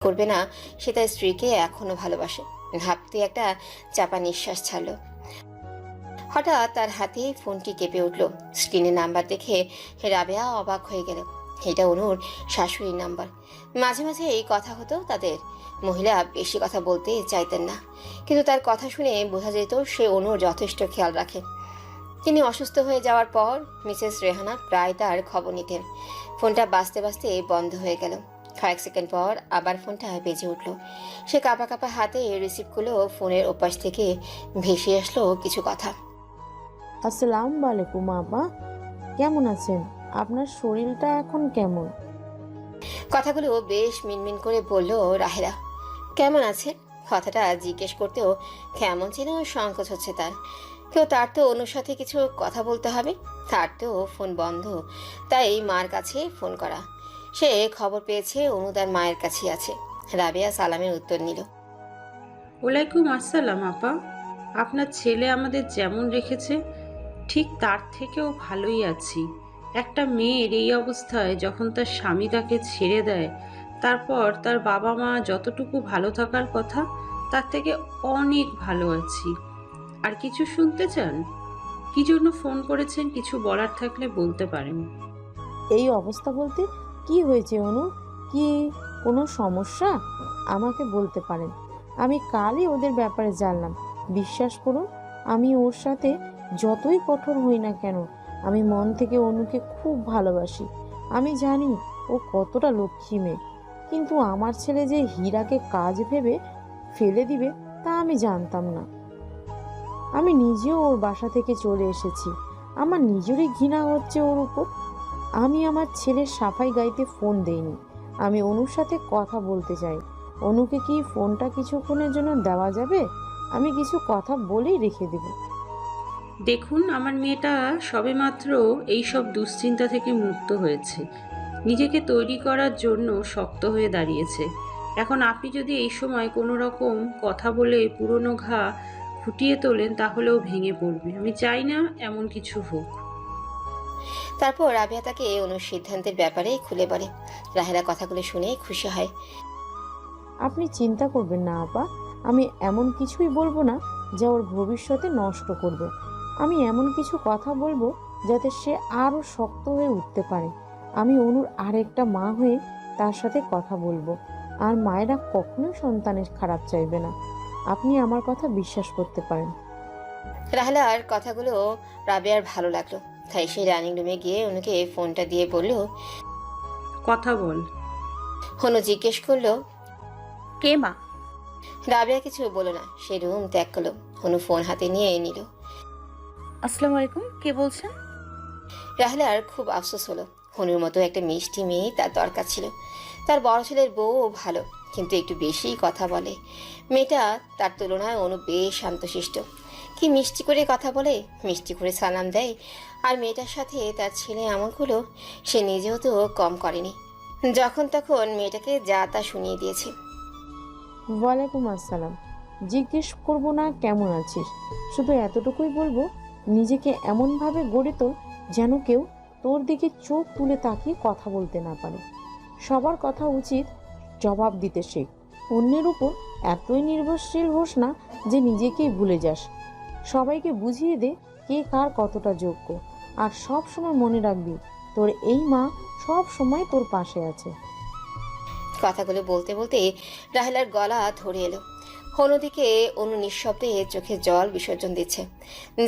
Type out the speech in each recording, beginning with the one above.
করবে না সে তার স্ত্রীকে এখনো ভালোবাসে ভাবতে একটা চাপা নিঃশ্বাস ছাড়লো। হঠাৎ তার হাতে ফোনটি কেঁপে উঠল। স্ক্রিনে নাম্বার দেখে রাবেয়া অবাক হয়ে গেল। এটা অনুর শাশুড়ির নাম্বার। মাঝে মাঝে এই কথা হতো তাদের। মহিলা বেশি কথা বলতে চাইতেন না, কিন্তু তার কথা শুনে বোঝা যেত সে অনুর যথেষ্ট খেয়াল রাখে। তিনি অসুস্থ হয়ে যাওয়ার পর মিসেস রেহানা প্রায় তার খবর নিতেন। ফোনটা বাজতে বাজতে বন্ধ হয়ে গেল। কয়েক সেকেন্ড পর আবার ফোনটা বেজে উঠল। সে কাঁপা কাঁপা হাতে রিসিভ করলো। ফোনের ওপাশ থেকে ভেসে আসলো কিছু কথা। আসসালামু আলাইকুম আপা, কেমন আছেন? আপনার শরীরটা এখন কেমন? কথাগুলো বেশ মিনমিন করে বলল রাহেরা। কেমন আছেন কথাটা জিজ্ঞেস করতেও কেমন যেন সংকোচ হচ্ছে তার। তার তো অনুর সাথে কিছু কথা বলতে হবে। তার তো ফোন বন্ধ, তাই মার কাছে ফোন করা। সে খবর পেয়েছে অনু তার মায়ের কাছে আছে। রাবেয়া সালামের উত্তর নিল। ওয়ালাইকুম আসসালাম আপা। আপনার ছেলে আমাদের যেমন রেখেছে ঠিক তার থেকেও ভালোই আছি। একটা মেয়ের এই অবস্থায় যখন তার স্বামী তাকে ছেড়ে দেয়, তারপর তার বাবা মা যতটুকু ভালো থাকার কথা তার থেকে অনেক ভালো আছি। আর কিছু শুনতে চান? কি জন্য ফোন করেছেন কিছু বলার থাকলে বলতে পারেন। এই অবস্থা বলতে কি হয়েছে অনু? কি কোনো সমস্যা? আমাকে বলতে পারেন। আমি কালই ওদের ব্যাপারে জানলাম। বিশ্বাস করুন, আমি ওর সাথে যতই কঠোর হই না কেন, আমি মন থেকে অনুকে খুব ভালোবাসি। আমি জানি ও কতটা লক্ষ্মী মেয়ে, কিন্তু আমার ছেলে যে হীরাকে কাজ ভেবে ফেলে দিবে তা আমি জানতাম না। আমি নিজেও ওর বাসা থেকে চলে এসেছি। আমার নিজেরই ঘৃণা হচ্ছে ওর উপর। আমি আমার ছেলের সাফাই গাইতে ফোন দেইনি। আমি অনুর সাথে কথা বলতে চাই। অনুকে কি ফোনটা কিছুক্ষণের জন্য দেওয়া যাবে? আমি কিছু কথা বলেই রেখে দেব। দেখুন, আমার মেয়েটা সবেমাত্র এইসব দুশ্চিন্তা থেকে মুক্ত হয়েছে, নিজেকে তৈরি করার জন্য শক্ত হয়ে দাঁড়িয়েছে। এখন আপনি যদি এই সময় কোনো রকম কথা বলে পুরনো ঘা ফুটিয়ে তোলেন তাহলেও ভেঙে পড়বে। আমি চাই না এমন কিছু হোক। তারপর রাবেয়া তাকে অনুর সিদ্ধান্তের ব্যাপারে খুলে বলে। রাহেরা কথাগুলো শুনে খুশি হয়। আপনি চিন্তা করবেন না আপা, আমি এমন কিছুই বলবো না যা ওর ভবিষ্যতে নষ্ট করবে। আমি এমন কিছু কথা বলবো যাতে সে আরও শক্ত হয়ে উঠতে পারে। আমি অনুর আরেকটা মা হয়ে তার সাথে কথা বলবো। আর মায়েরা কখনোই সন্তানের খারাপ চাইবে না। আপনি আমার কথা বিশ্বাস করতে পারেন। রাহেলার কথাগুলো রাবেয়ার ভালো লাগলো, তাই সে ডাইনিং রুমে গিয়ে অনুকে ফোনটা দিয়ে বলল। কথা বল। অনু জিজ্ঞেস করলো, কে মা? রাবেয়া কিছু বলল না। সে রুম ত্যাগ করলো। অনু ফোন হাতে নিয়ে নিল। আসসালামু আলাইকুম, কে বলছেন? রাহেলার খুব আফসোস হলো। অনুর মতো একটা মিষ্টি মেয়ে তার দরকার ছিল। তার বড় ছেলের বউও ভালো, কিন্তু একটু বেশি কথা বলে। মেয়েটা তার তুলনায় অনু বেশ শান্তশিষ্ট। কি মিষ্টি করে কথা বলে, মিষ্টি করে সালাম দেয়। আর মেয়েটার সাথে তার ছেলে এমনগুলো সে নিজেও তো কম করেনি। যখন তখন মেয়েটাকে যা তা শুনিয়ে দিয়েছে। ওয়ালাইকুম আসসালাম। জিজ্ঞেস করবো না কেমন আছিস, শুধু এতটুকুই বলবো, নিজেকে এমনভাবে গড়ে তোল যেন কেউ তোর দিকে চোখ তুলে তাকিয়ে কথা বলতে না পারে। সবার কথা উচিত জবাব দিতে শেখ। অন্যের উপর এতই নির্ভরশীল হোস না যে নিজেকেই ভুলে যাস। সবাইকে বুঝিয়ে দে কে কার কতটা যোগ্য। আর সব সময় মনে রাখবি, তোর এই মা সব সময় তোর পাশে আছে। কথাগুলো বলতে বলতে রাহেলার গলা ধরে এলো। অন্যদিকে অনু নিঃশব্দে চোখে জল বিসর্জন দিচ্ছে।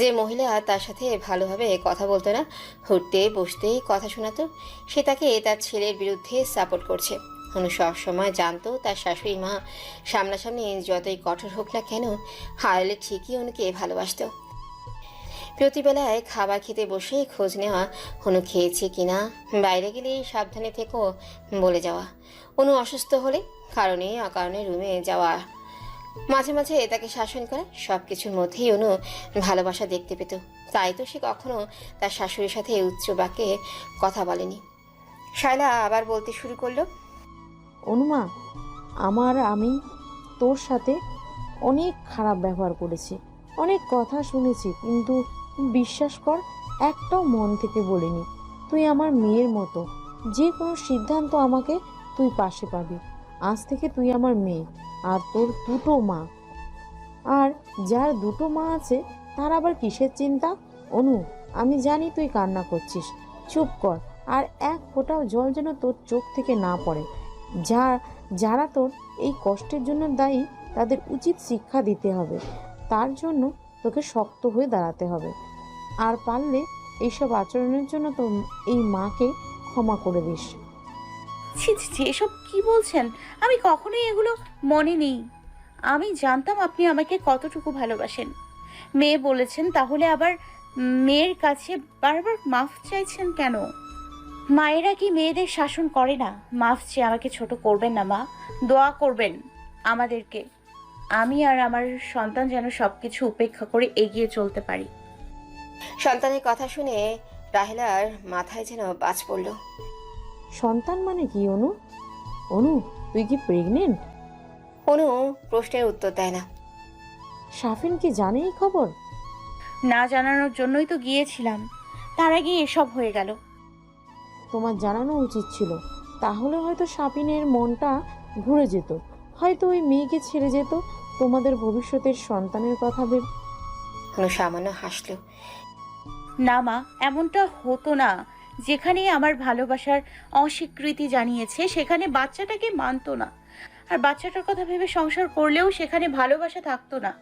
যে মহিলা তার সাথে ভালোভাবে কথা বলতো না, উঠতে বসতে কথা শোনাতো, সে তাকে তার ছেলের বিরুদ্ধে সাপোর্ট করছে। অনু সবসময় জানতো তার শাশুড়ি মা সামনাসামনি যতই কঠোর হোক না কেন, হারালে ঠিকই অনুকে ভালোবাসতো। প্রতিবেলায় খাবার খেতে বসে খোঁজ নেওয়া, অনু খেয়েছে কিনা, বাইরে গেলে সাবধানে থেকেও বলে যাওয়া, অনু অসুস্থ হলে কারণে অকারণে রুমে যাওয়া, মাঝে মাঝে তাকে শাসন করা, সবকিছুর মধ্যেই অনু ভালোবাসা দেখতে পেত। তাই তো সে কখনো তার শাশুড়ির সাথে উচ্চ বাক্যে কথা বলেনি। শায়লা আবার বলতে শুরু করলো। অনুমা, আমি তোর সাথে অনেক খারাপ ব্যবহার করেছি, অনেক কথা শুনেছি, কিন্তু বিশ্বাস কর একটাও মন থেকে বলিনি। তুই আমার মেয়ের মতো, যে কোনো সিদ্ধান্ত আমাকে তুই পাশে পাবি। আজ থেকে তুই আমার মেয়ে, আর তোর দুটো মা। আর যার দুটো মা আছে তার আবার কিসের চিন্তা? অনু, আমি জানি তুই কান্না করছিস, চুপ কর। আর এক ফোঁটাও জল যেন তোর চোখ থেকে না পড়ে। যা যারা তোর এই কষ্টের জন্য দায়ী তাদের উচিত শিক্ষা দিতে হবে। তার জন্য তোকে শক্ত হয়ে দাঁড়াতে হবে। আর পারলে এইসব আচরণের জন্য তো এই মাকে ক্ষমা করে দিস। ছি ছি ছি, এসব কি বলছেন? আমি কখনোই এগুলো মনে নেই। আমি জানতাম আপনি আমাকে কতটুকু ভালোবাসেন। মেয়ে বলেছেন, তাহলে আবার মেয়ের কাছে বারবার মাফ চাইছেন কেন? মায়েরা কি মেয়েদের শাসন করে না? মাফ চেয়ে আমাকে ছোট করবেন না মা, দোয়া করবেন আমাদেরকে। আমি আর আমার সন্তান যেন সবকিছু উপেক্ষা করে এগিয়ে চলতে পারি। সন্তানের কথা শুনে রাহেলার মাথায় যেন বাজ পড়ল। সন্তান মানে কি অনু? অনু, তুই কি প্রেগনেন্ট? অনু প্রশ্নের উত্তর দেয় না। সাফিন কি জানে এই খবর? না জানানোর জন্যই তো গিয়েছিলাম, তার আগে এসব হয়ে গেল। তোমার জানানো উচিত ছিল, তাহলে হয়তো সাফিনের মনটা ঘুরে যেত, হয়তো ওই মেয়েকে ছেড়ে যেত তোমাদের ভবিষ্যতের সন্তানের কথা ভেবে। অনু সামান্য হাসলো। না মা, এমনটা হতো না। যেখানে আমার ভালোবাসার অস্বীকৃতি জানিয়েছে সেখানে বাচ্চাটাকে মানতো না। আর বাচ্চাটার কথা ভেবে সংসার করলেও সেখানে ভালোবাসা থাকতো না,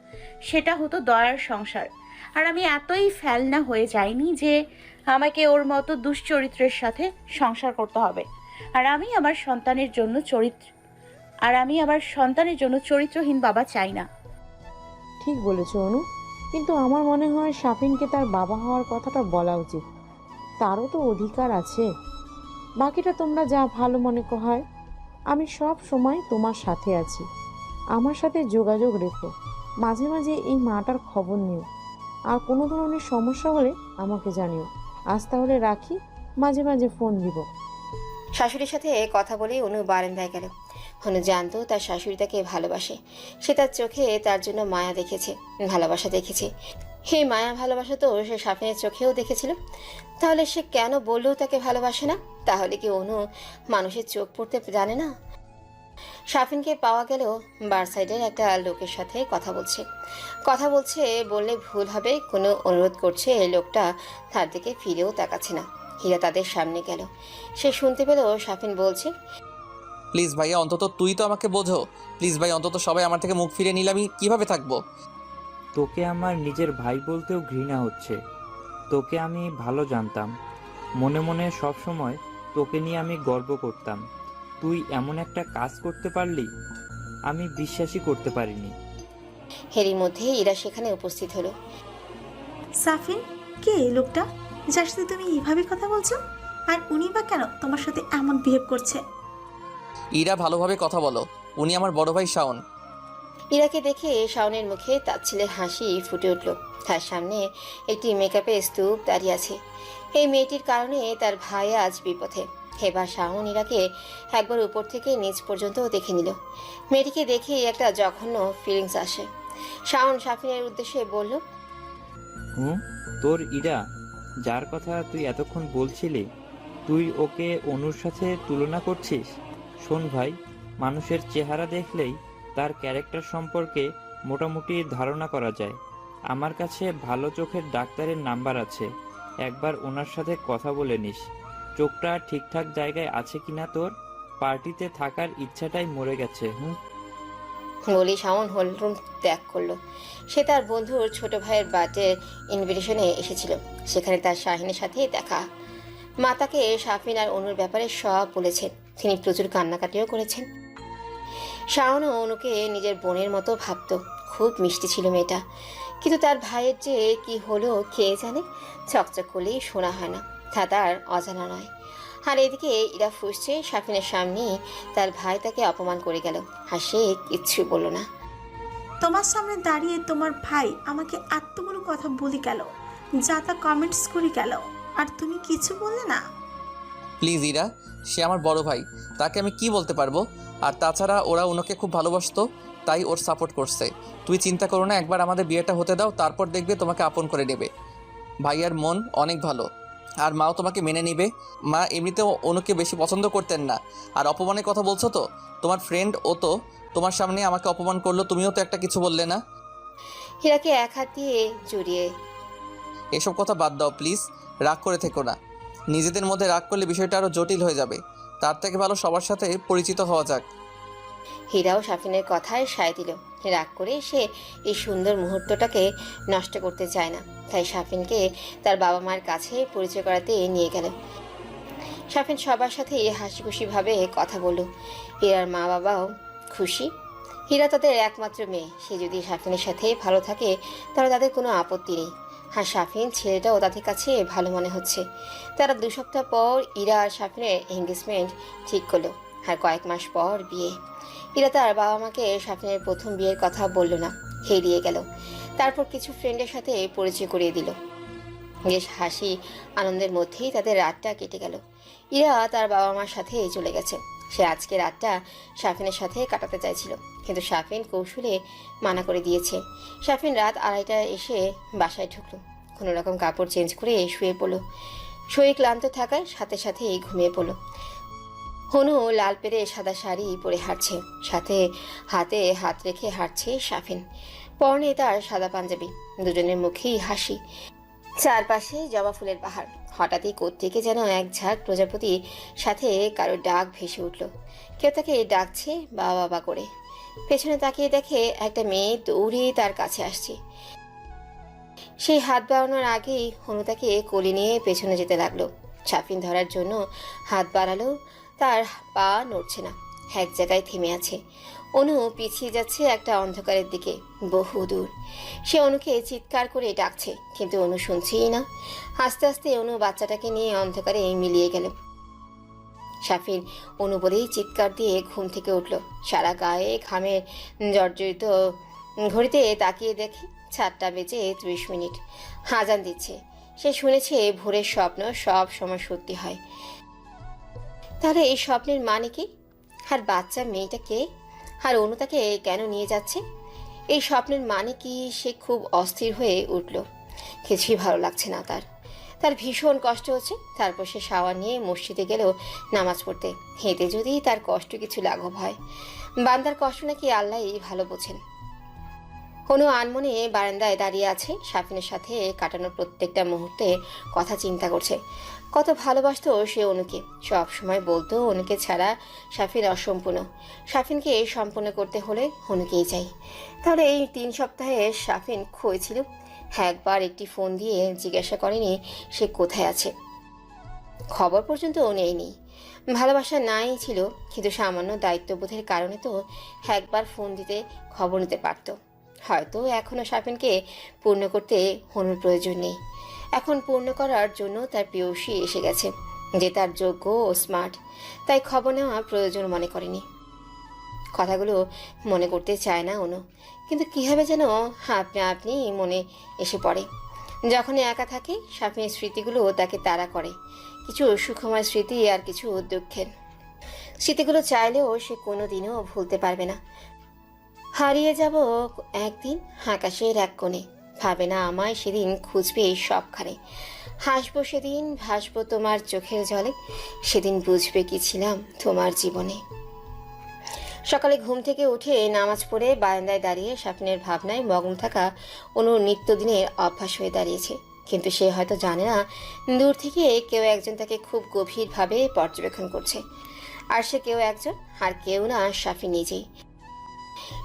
সেটা হতো দয়ার সংসার। আর আমি এতই ফেলনা হয়ে যাইনি যে আমাকে ওর মতো দুশ্চরিত্রের সাথে সংসার করতে হবে। আর আমি আমার সন্তানের জন্য চরিত্রহীন বাবা চাই না। ঠিক বলেছ অনু, কিন্তু আমার মনে হয় সাফিনকে তার বাবা হওয়ার কথাটা বলা উচিত। তারও তো অধিকার আছে। বাকিটা তোমরা যা ভালো মনে হয়। আমি সব সময় তোমার সাথে আছি। আমার সাথে যোগাযোগ রেখো, মাঝে মাঝে এই মাটার খবর নিও। আর কোনো ধরনের সমস্যা হলে আমাকে জানিও। আজ তাহলে রাখি, মাঝে মাঝে ফোন দিব। শাশুড়ির সাথে কথা বলেই অনু বারান্দায় গেল। অনু জানতো তার শাশুড়ি তাকে ভালোবাসে। সে তার চোখে তার জন্য মায়া দেখেছে, ভালোবাসা দেখেছে। এই মায়া ভালোবাসা তো সে সাফিনের চোখেও দেখেছিল। তাহলে সে কেন বললেও তাকে ভালোবাসে না? তাহলে কি অনু মানুষের চোখ পড়তে জানে না? সাফিনকে পাওয়া গেলেও বার সাইডের একটা লোকের সাথে কথা বলছে বললে ভুল হবে। কোনো অনুরোধ করছে, এই লোকটা তার দিকে ফিরেও তাকাচ্ছে না। হীরা তাদের সামনে গেল। সে শুনতে পেল সাফিন বলছে, প্লিজ ভাইয়া, অন্তত তুই তো আমাকে বোঝো। প্লিজ ভাই, অন্তত সবাই আমার থেকে মুখ ফিরে নিলে আমি কিভাবে থাকবো? তোকে আমার নিজের ভাই বলতেও ঘৃণা হচ্ছে। তোকে আমি ভালো জানতাম, মনে মনে সব সময় তোকে নিয়ে আমি গর্ব করতাম। তুই এমন একটা কাজ করতে পারলি, আমি বিশ্বাসই করতে পারিনি। হেরির মধ্যে ইরা সেখানে উপস্থিত হলো। সাফিন, কে এই লোকটা যার সাথে তুমি এইভাবে কথা বলছো? আর উনি বা কেন তোমার সাথে এমন বিহেভ করছে? ইরা, ভালোভাবে কথা বলো। উনি আমার বড় ভাই শাওন। ইরাকে দেখে শাওনের মুখে তাচ্ছিলের হাসি ফুটে উঠল। তার সামনে একটি মেকআপের স্তূপ দাঁড়িয়ে আছে। এই মেয়েটির কারণে তার ভাই আজ বিপথে। এবার শাওন ইরাকে একবার উপর থেকে নিচ পর্যন্ত দেখে নিল। মেয়েটিকে দেখে একটা জঘন্য ফিলিংস আসে। শাওন সাফিনের উদ্দেশ্যে বলল, তোর ইরা, যার কথা তুই এতক্ষণ বলছিলি, তুই ওকে অনুর সাথে তুলনা করছিস? শোন ভাই, মানুষের চেহারা দেখলেই তার ক্যারেক্টার সম্পর্কে মোটামুটি ধারণা করা যায়। আমার কাছে ভালো চোখের ডাক্তারের নাম্বার আছে, একবার ওনার সাথে কথা বলে নিস। চোখটা ঠিকঠাক জায়গায় আছে কিনা তোর? পার্টিতে থাকার ইচ্ছাটাই মরে গেছে। বলি শাওন হলরুম ত্যাগ করলো। সে তার বন্ধুর ছোট ভাইয়ের বার্থডে ইনভিটেশনে এসেছিল। সেখানে তার শাহিনের সাথে দেখা। মা তাকে সাফিন আর অনুর ব্যাপারে সব বলেছেন। তিনি প্রচুর কান্নাকাটিও করেছেন। শাওনও অনুকে নিজের বোনের মতো ভাবত। খুব মিষ্টি ছিল মেয়েটা। কিন্তু তার ভাইয়ের যে কি হলো কে জানে। চকচক করলেই শোনা হয় না, তা তার অজানা নয়। আর এদিকে ইরা ফুসছে সাফিনের সামনে তার ভাই তাকে অপমান করে গেল। আর সে কিচ্ছু বলল না। তোমার সামনে দাঁড়িয়ে তোমার ভাই আমাকে এতগুলো কথা বলে গেল, যা তা কমেন্টস করে গেল, আর তুমি কিছু বললে না? প্লিজ ইরা, সে আমার বড় ভাই, তাকে আমি কি বলতে পারবো? আর তাছাড়া ওরা ওনাকে খুব ভালোবাসতো, তাই ওর সাপোর্ট করছে। তুই চিন্তা করো না, একবার আমাদের বিয়েটা হতে দাও, তারপর দেখবে তোমাকে আপন করে নেবে। ভাইয়ার মন অনেক ভালো। আর মাও তোমাকে মেনে নিবে। মা এমনিতেও অনুকে বেশি পছন্দ করতেন না। আর অপমানের কথা বলছো তো, তোমার ফ্রেন্ড ও তো তোমার সামনে আমাকে অপমান করলো, তুমিও তো একটা কিছু বললে না। হীরাকে এক হাত দিয়ে জড়িয়ে এসব কথা বাদ দাও প্লিজ, রাগ করে থেকো না। নিজেদের মধ্যে রাগ করলে বিষয়টা আরও জটিল হয়ে যাবে। তার থেকে ভালো সবার সাথে পরিচিত হওয়া যাক। হীরাও সাফিনের কথায় সায় দিল। রাগ করে সে এই সুন্দর মুহূর্তটাকে নষ্ট করতে চায় না, তাই সাফিনকে তার বাবা মায়ের কাছে পরিচয় করাতে নিয়ে গেল। সাফিন সবার সাথে হাসি খুশিভাবে কথা বলল। হীরার মা বাবাও খুশি। হীরা তাদের একমাত্র মেয়ে, সে যদি সাফিনের সাথে ভালো থাকে তাহলে তাদের কোনো আপত্তি নেই। আর সাফিন ছেলেটাও তাদের কাছে ভালো মনে হচ্ছে। তারা 2 সপ্তাহ পর ইরা আর সাফিনের এঙ্গেজমেন্ট ঠিক করলো। আর কয়েক মাস পর বিয়ে। ইরা তার বাবা মাকে সাফিনের প্রথম বিয়ের কথা বলল না, এড়িয়ে গেল। তারপর কিছু ফ্রেন্ডের সাথে পরিচয় করিয়ে দিল। বেশ হাসি আনন্দের মধ্যেই তাদের রাতটা কেটে গেল। ইরা তার বাবা মার সাথে চলে গেছে। সে আজকে রাতটা সাফিনের সাথে কাটাতে চাইছিল, কিন্তু সাফিন কৌশলে মানা করে দিয়েছে। সাফিন রাত 2:30টায় এসে বাসায় ঢুকলো। কোনো রকম কাপড় চেঞ্জ করে শুয়ে পড়লো। শরীর ক্লান্ত থাকায় সাথে সাথেই ঘুমিয়ে পড়লো। হনু লাল পেরে সাদা শাড়ি পরে হাঁটছে, সাথে হাতে হাত রেখে হাঁটছে সাফিন। পরনে তার সাদা পাঞ্জাবি। দুজনের মুখেই হাসি, চারপাশে জবা ফুলের পাহাড়। হঠাৎই কোত্থেকে যেন এক ঝাঁক প্রজাপতি সাথে কারো ডাক ভেসে উঠল। কেউ তাকে ডাকছে বাবা বাবা করে। পেছনে তাকিয়ে দেখে একটা মেয়ে দৌড়ে তার কাছে আসছে। সেই হাত বাড়ানোর আগেই হনু তাকে কোলে নিয়ে পেছনে যেতে লাগলো। সাফিন ধরার জন্য হাত বাড়ালো, তার পা নড়ছে না, এক জায়গায় থেমে আছে। অনু পিছিয়ে যাচ্ছে একটা অন্ধকারের দিকে, বহু দূর। সে অনুকে চিৎকার করে ডাকছে, কিন্তু অনু শুনছেই না। আস্তে আস্তে অনু বাচ্চাটাকে নিয়ে অন্ধকারে মিলিয়ে গেল। সাফিন অনু বলেই চিৎকার দিয়ে ঘুম থেকে উঠল। সারা গায়ে ঘামে জর্জরিত। ঘড়িতে তাকিয়ে দেখে 4:30 আজান দিচ্ছে। সে শুনেছে ভোরের স্বপ্ন সব সময় সত্যি হয়। তাহলে এই স্বপ্নের মানে কি? আর বাচ্চা মেয়েটা কে? আর অনু তাকে কেন নিয়ে যাচ্ছে? এই স্বপ্নের মানে কি? সে খুব অস্থির হয়ে উঠল। কিছুই ভালো লাগছে না তার ভীষণ কষ্ট হচ্ছে। তারপর সে শাওয়ার নিয়ে মসজিদে গেল নামাজ পড়তে। হেঁটে যদি তার কষ্ট কিছু লাঘব হয়। বান্দার কষ্ট নাকি আল্লাহই ভালো বোঝেন। অনু আনমনে বারান্দায় দাঁড়িয়ে আছে। সাফিনের সাথে কাটানোর প্রত্যেকটা মুহূর্তে কথা চিন্তা করছে। কত ভালোবাসতো সে অনুকে। সব সময় বলতো অনুকে ছাড়া সাফিন অসম্পূর্ণ। সাফিনকে সম্পূর্ণ করতে হলে অনুকেই চাই। তাহলে এই 3 সপ্তাহে সাফিন খোঁজছিল। একবার একটি ফোন দিয়ে জিজ্ঞাসা করেনি সে কোথায় আছে। খবর পর্যন্ত নেয়নি। ভালোবাসা নাই ছিল, কিন্তু সামান্য দায়িত্ববোধের কারণে তো একবার ফোন দিতে খবর নিতে পারত। হয়তো এখনও সাফিনকে পূর্ণ করতে হনুর প্রয়োজন নেই। এখন পূর্ণ করার জন্য তার প্রেয়সী এসে গেছে, যে তার যোগ্য ও স্মার্ট। তাই খবর নেওয়া প্রয়োজন মনে করেনি। কথাগুলো মনে করতে চায় না অনু, কিন্তু কীভাবে যেন আপনি মনে এসে পড়ে। যখনই একা থাকে সাফিনের স্মৃতিগুলো তাকে তাড়া করে। কিছু সুখময় স্মৃতি আর কিছু দুঃখের স্মৃতিগুলো চাইলেও সে কোনোদিনও ভুলতে পারবে না। হারিয়ে যাব একদিন আকাশের এক কোণে, ভাবে না আমায় সেদিন খুঁজবে সবখানে। হাসবো সেদিন, ভাসবো তোমার চোখের জলে, সেদিন বুঝবে কি ছিলাম তোমার জীবনে। সকালে ঘুম থেকে উঠে নামাজ পড়ে বারান্দায় দাঁড়িয়ে সাফিনের ভাবনায় মগ্ন থাকা অনুর নিত্যদিনের অভ্যাস হয়ে দাঁড়িয়েছে। কিন্তু সে হয়তো জানে না দূর থেকে কেউ একজন তাকে খুব গভীরভাবে পর্যবেক্ষণ করছে। আর সে কেউ একজন আর কেউ না সাফিন নিজেই।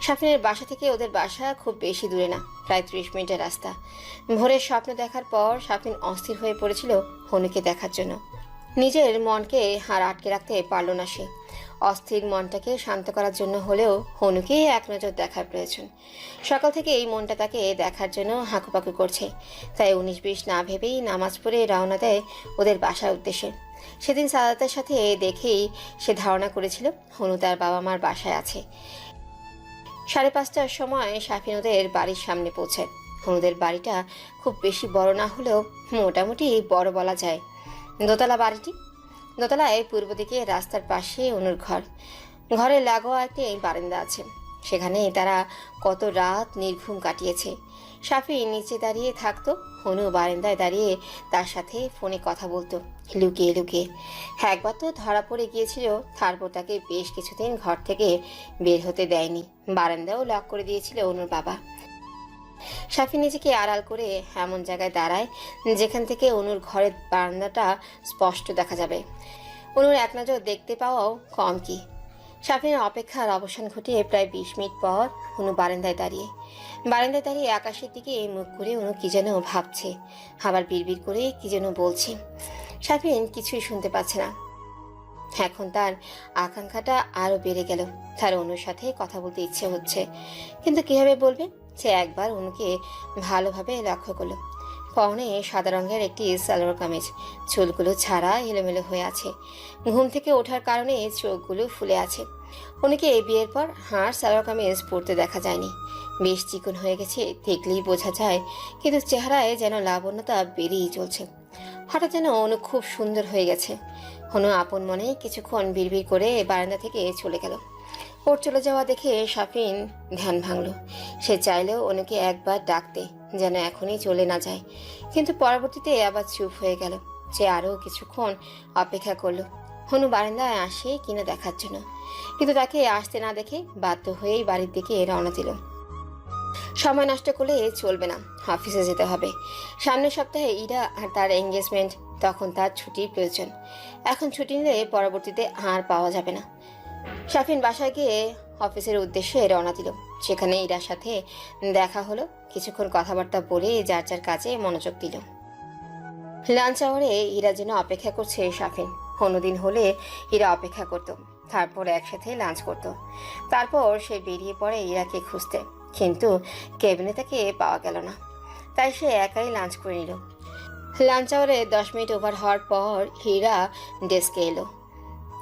সাফিনের বাসা থেকে ওদের বাসা খুব বেশি দূরে না, প্রায় 30 মিনিটের রাস্তা। ভোরের স্বপ্ন দেখার পর সাফিন অস্থির হয়ে পড়েছিল হনুকে দেখার জন্য। নিজের মনকে আর আটকে রাখতে পারল না সে। অস্থির মনটাকে শান্ত করার জন্য হলেও হনুকে এক নজর দেখার প্রয়োজন। সকাল থেকে এই মনটা তাকে দেখার জন্য হাঁকুপাকু করছে। তাই 19-20 না ভেবেই নামাজ পড়ে রওনা দেয় ওদের বাসার উদ্দেশ্যে। সেদিন সাদাতের সাথে দেখেই সে ধারণা করেছিল হনু তার বাবা মার বাসায় আছে। 5:30টার সময় সাফিন ওদের বাড়ির সামনে পৌঁছায়। হনুদের বাড়িটা খুব বেশি বড় না হলেও মোটামুটি বড় বলা যায়। দোতলা বাড়িটি। দোতলায় পূর্ব দিকে রাস্তার পাশে অনুর ঘর। ঘরের লাগোয়া একটি বারান্দা আছে। সেখানে তারা কত রাত নির্ঘুম কাটিয়েছে। সাফি নিচে দাঁড়িয়ে থাকতো, হনু বারান্দায় দাঁড়িয়ে তার সাথে ফোনে কথা বলতো লুকিয়ে লুকিয়ে। একবার তো ধরা পড়ে গিয়েছিল, তারপর তাকে বেশ কিছুদিন ঘর থেকে বের হতে দেয়নি, বারান্দাও লক করে দিয়েছিল অনুর বাবা। সাফি নিজেকে আড়াল করে এমন জায়গায় দাঁড়ায় যেখান থেকে অনুর ঘরের বারান্দাটা স্পষ্ট দেখা যাবে। অনুর এক নজর দেখতে পাওয়াও কম কি। সাফিনের অপেক্ষার অবসান ঘটিয়ে প্রায় 20 মিনিট পর অনু বারান্দায় দাঁড়িয়ে আকাশের দিকে মুখ করে অনু কি যেন ভাবছে, আবার বিড়বিড় করে কি যেন বলছে। সাফিন কিছুই শুনতে পাচ্ছে না। এখন তার আকাঙ্ক্ষাটা আরো বেড়ে গেল, তার অনুর সাথে কথা বলতে ইচ্ছে হচ্ছে, কিন্তু কিভাবে বলবে। সে একবার অনুকে ভালোভাবে লক্ষ্য করলো। পরনে সাদা রঙের একটি সালোয়ার কামিজ, চুলগুলো ছাড়া এলোমেলো হয়ে আছে, ঘুম থেকে ওঠার কারণে চোখগুলো ফুলে আছে। অনুকে বিয়ের পর হাড় সালোয়ার কামিজ পরতে দেখা যায়নি, বেশ চিকন হয়ে গেছে দেখলেই বোঝা যায়, কিন্তু চেহারায় যেন লাবণ্যতা বেরিয়েই চলছে। হঠাৎ যেন অনু খুব সুন্দর হয়ে গেছে। অনু আপন মনে কিছুক্ষণ বিড়বিড় করে বারান্দা থেকে চলে গেল। ওর চলে যাওয়া দেখে সাফিন ধ্যান ভাঙল। সে চাইলেও অনুকে একবার ডাকতে, যেন এখনই চলে না যায়, কিন্তু পরবর্তীতে আবার চুপ হয়ে গেল। সে আরও কিছুক্ষণ অপেক্ষা করলো অনু বারান্দায় আসে কিনা দেখার জন্য, কিন্তু তাকে আসতে না দেখে বাধ্য হয়েই বাড়ির দিকে রওনা দিল। সময় নষ্ট করলে চলবে না, অফিসে যেতে হবে। সামনের সপ্তাহে ইরা আর তার এঙ্গেজমেন্ট, তখন তার ছুটির প্রয়োজন। এখন ছুটি নিলে পরবর্তীতে আর পাওয়া যাবে না। সাফিন বাসায় গিয়ে অফিসের উদ্দেশ্যে রওনা দিল। সেখানে ইরার সাথে দেখা হলো, কিছুক্ষণ কথাবার্তা বলে যার যার কাজে মনোযোগ দিল। লাঞ্চ আওয়ারে ইরা যেন অপেক্ষা করছে সাফিন। অন্যদিন হলে ইরা অপেক্ষা করত, তারপর একসাথে লাঞ্চ করত। তারপর সে বেরিয়ে পড়ে ইরাকে খুঁজতে, কিন্তু কেবিনে তাকে পাওয়া গেল না, তাই সে একাই লাঞ্চ করে নিল। লাঞ্চ আওয়ারে 10 মিনিট ওভার হওয়ার পর হীরা ডেস্কে এলো।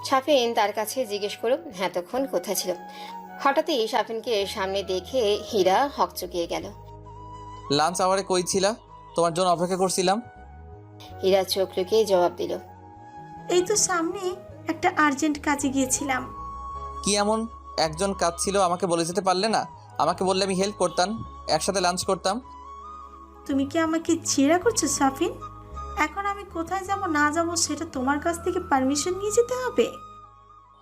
সাফিন তার কাছে জিজ্ঞেস করল এতক্ষণ কোথায় ছিল। হঠাৎই সাফিনকে সামনে দেখে হীরা হকচকিয়ে গেল। লাঞ্চ আওয়ারে কই ছিলা? তোমার জন্য অপেক্ষা করছিলাম। হীরা চোখ লুকিয়ে জবাব দিল, এই তো সামনে একটা আর্জেন্ট কাজে গিয়েছিলাম। কি এমন একজন কাজ ছিল আমাকে বলে যেতে পারলে না? আমাকে বললে আমি হেল্প করতাম, একসাথে লাঞ্চ করতাম। তুমি কি আমাকে ছেঁড়া করছো সাফিন? এখন আমি কোথায় যাব না যাব সেটা তোমার কাছ থেকে পারমিশন নিয়ে যেতে হবে?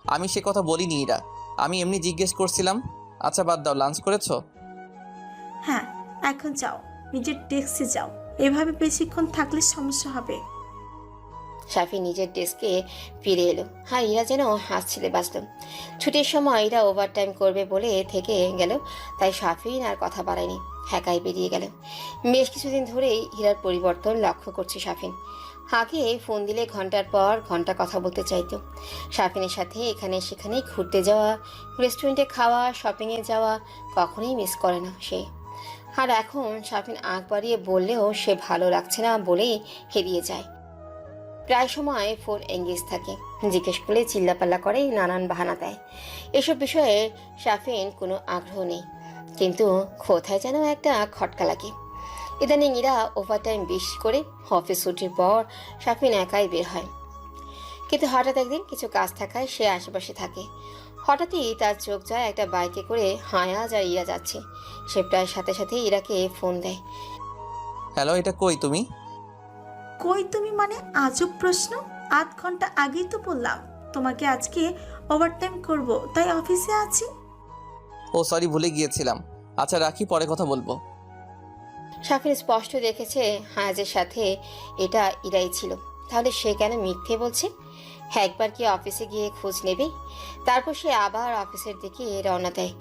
আমি সে কথা বলিনি ইরা, আমি এমনি জিজ্ঞেস করছিলাম। আচ্ছা বাদ দাও, লাঞ্চ করেছো? হ্যাঁ, এখন যাও, নিজের ডেস্কে যাও, এভাবে বেশিক্ষণ থাকলে সমস্যা হবে। সাফিন নিজের ডেস্কে ফিরে এলো। হ্যাঁ, ইরা যেন হাসছিলে বাঁচল। ছুটির সময় ইরা ওভারটাইম করবে বলে থেকে গেল, তাই সাফিন আর কথা বাড়ায়নি, একাই বেরিয়ে গেল। বেশ কিছুদিন ধরেই হীরার পরিবর্তন লক্ষ্য করছে সাফিন। আগে ফোন দিলে ঘন্টার পর ঘন্টা কথা বলতে চাইতো। সাফিনের সাথে এখানে সেখানে ঘুরতে যাওয়া, রেস্টুরেন্টে খাওয়া, শপিংয়ে যাওয়া কখনোই মিস করে না সে। আর এখন সাফিন আগ বাড়িয়ে বললেও সে ভালো লাগছে না বলেই হেরিয়ে যায়। প্রায় সময় ফোন এঙ্গেজ থাকে, জিজ্ঞেস করলে চিল্লাপাল্লা করে, নানান বাহানা দেয়। এসব বিষয়ে সাফিন কোনো আগ্রহ নেই, কিন্তু কোথায় যেন একটা খটকা লাগে। ইদানিং ইরা ওভারটাইম বেশি করে। অফিস ছুটির পর সাফিন একাই বের হয়, কিন্তু হঠাৎ একদিন কিছু কাজ থাকায় সে আশেপাশে থাকে। হঠাৎই তার চোখ যায় একটা বাইকে করে হায়াজ আর ইরা যাচ্ছে। সে প্রায় সাথে সাথে ইরাকে ফোন দেয়। হ্যালো, এটা কই তুমি? কই তুমি মানে আজব প্রশ্ন। 8 ঘন্টা আগেই তো বললাম তোমাকে আজকে ওভারটাইম করব, তাই অফিসে আছি। ও সরি, ভুলে গিয়েছিলাম। আচ্ছা রাখি, পরে কথা বলবো। সাফিন স্পষ্ট দেখেছে হায়াজের সাথে এটা ইরাই ছিল, তাহলে সে কেন মিথ্যে বলছে? একবার কি অফিসে গিয়ে খোঁজ নেবে? তারপর সে আবার অফিসের দিকে রওনা দেয়।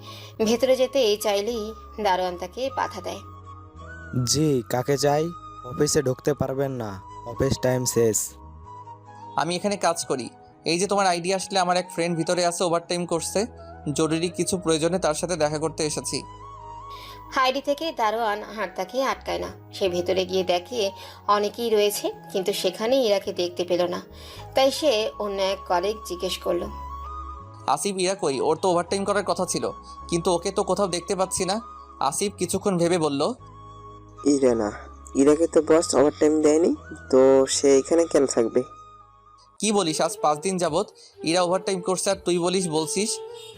ভেতরে যেতে চাইলেই দারোয়ান তাকে বাধা দেয়। জি, কাকে চাই? অফিসে ঢুকতে পারবেন না, অফিস টাইম শেষ। আমি এখানে কাজ করি। এই যে তোমার আইডিয়া আসলে আমার এক ফ্রেন্ড ভিতরে আছে, ওভারটাইম করছে, জরুরি কিছু প্রয়োজনে তার সাথে দেখা করতে এসেছি। হাইডি থেকে দারোয়ান আর তাকে আটকায় না। সে ভেতরে গিয়ে দেখে অনেকেই রয়েছে, কিন্তু সেখানে ইরাকে দেখতে পেল না। তাই সে অন্য এক কলিগ জিজ্ঞেস করলো, আসিফ ইরা কই? ওর তো ওভারটাইম করার কথা ছিল, কিন্তু ওকে তো কোথাও দেখতে পাচ্ছি না। আসিফ কিছুক্ষণ ভেবে বলল, ইরা না, ইরাকে তো বস ওভারটাইম দেয়নি, তো সে এখানে কেন থাকবে? কি বলিস? আজ 5 দিন যাবত ইরা ওভারটাইম করছে আর তুই বলছিস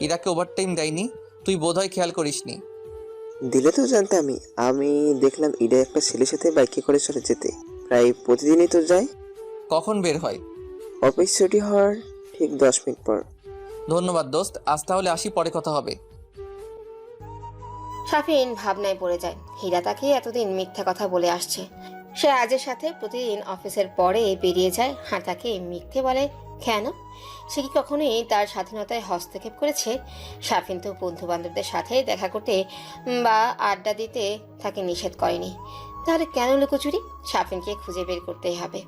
ইরাকে ওভারটাইম দেয়নি? তুই বোধহয় খেয়াল করিসনি। দিলে তো জানতামই। আমি দেখলাম ইরা একটা ছেলের সাথে বাইকে করে চলে যেতে। প্রায় প্রতিদিনই তো যায়। কখন বের হয়? অফিস ছুটি হওয়ার ঠিক 10 মিনিট পর। ধন্যবাদ দোস্ত, আজ তাহলে আসি, পরে কথা হবে। শাফিন ভাবনায় পড়ে যায়। হীরা তাকে এতদিন মিথ্যা কথা বলে আসছে। সে আজের সাথে প্রতিদিন অফিসের পরে বেরিয়ে যায়, আর তাকে মিথ্যে বলে কেন? সে কি কখনোই তার স্বাধীনতায় হস্তক্ষেপ করেছে? শাফিন তো বন্ধু বান্ধবদের সাথে দেখা করতে বা আড্ডা দিতে তাকে নিষেধ করেনি, তাহলে কেন লুকোচুরি? শাফিনকে খুঁজে বের করতেই হবে।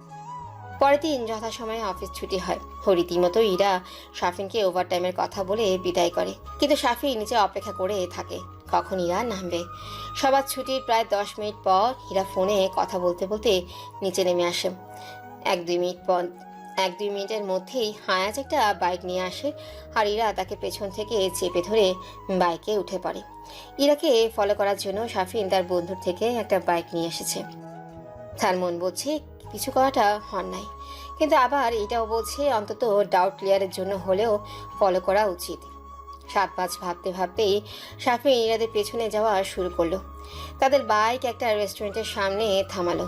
পরের দিন যথাসময়ে অফিস ছুটি হয়। রীতিমতো ইরা শাফিনকে ওভারটাইমের কথা বলে বিদায় করে, কিন্তু শাফিন নিচে অপেক্ষা করে থাকে কখন ইরা নামবে। সবার ছুটির প্রায় 10 মিনিট পর ইরা ফোনে কথা বলতে বলতে নিচে নেমে আসে। 1-2 মিনিটের মধ্যেই হায়াজ একটা বাইক নিয়ে আসে, আর ইরা তাকে পেছন থেকে চেপে ধরে বাইকে উঠে পড়ে। ইরাকে ফলো করার জন্য শাফিন তার বন্ধুর থেকে একটা বাইক নিয়ে এসেছে। তার মন বলছে কিছু করাটা অন্যায়, কিন্তু আবার এটাও বলছে অন্তত ডাউট ক্লিয়ারের জন্য হলেও ফলো করা উচিত। 7-5 ভাবতে ভাবতেই শাফিন ইরাদের পেছনে যাওয়া শুরু করলো। তাদের বাইক একটা রেস্টুরেন্টের সামনে থামালো।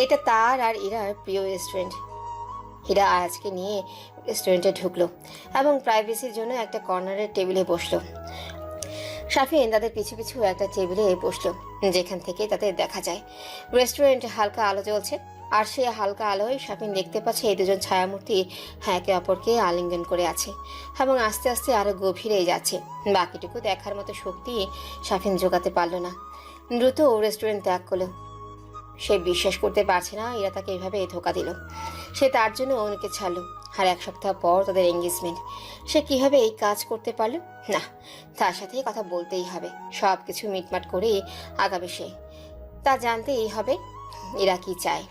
এটা তার আর ইরার প্রিয় রেস্টুরেন্ট। হীরা আয়াজকে নিয়ে রেস্টুরেন্টে ঢুকলো এবং প্রাইভেসির জন্য একটা কর্নারের টেবিলে বসলো। শাফিন তাদের পিছু পিছু একটা টেবিলে বসলো, যেখান থেকে তাদের দেখা যায় রেস্টুরেন্টে হালকা আলো জ্বলছে। আর সে হালকা আলোয় শাফিন দেখতে পাচ্ছে এই দুজন ছায়ামূর্তি একে অপরকে আলিঙ্গন করে আছে এবং আস্তে আস্তে আরো গভীরে যাচ্ছে। বাকিটুকু দেখার মতো শক্তি শাফিন জোগাতে পারল না। দ্রুত রেস্টুরেন্ট ত্যাগ করলো। সে বিশ্বাস করতে পারছে না এরা তাকে এভাবে ধোকা দিল। সে তার জন্য অনেকে ছাড়লো, আর 1 সপ্তাহ পর তাদের এঙ্গেজমেন্ট। সে কিভাবে এই কাজ করতে পারলো? না, তার সাথে কথা বলতেই হবে। সব কিছু মিটমাট করেই আগাবে সে। তা জানতেই হবে এরা কি চায়।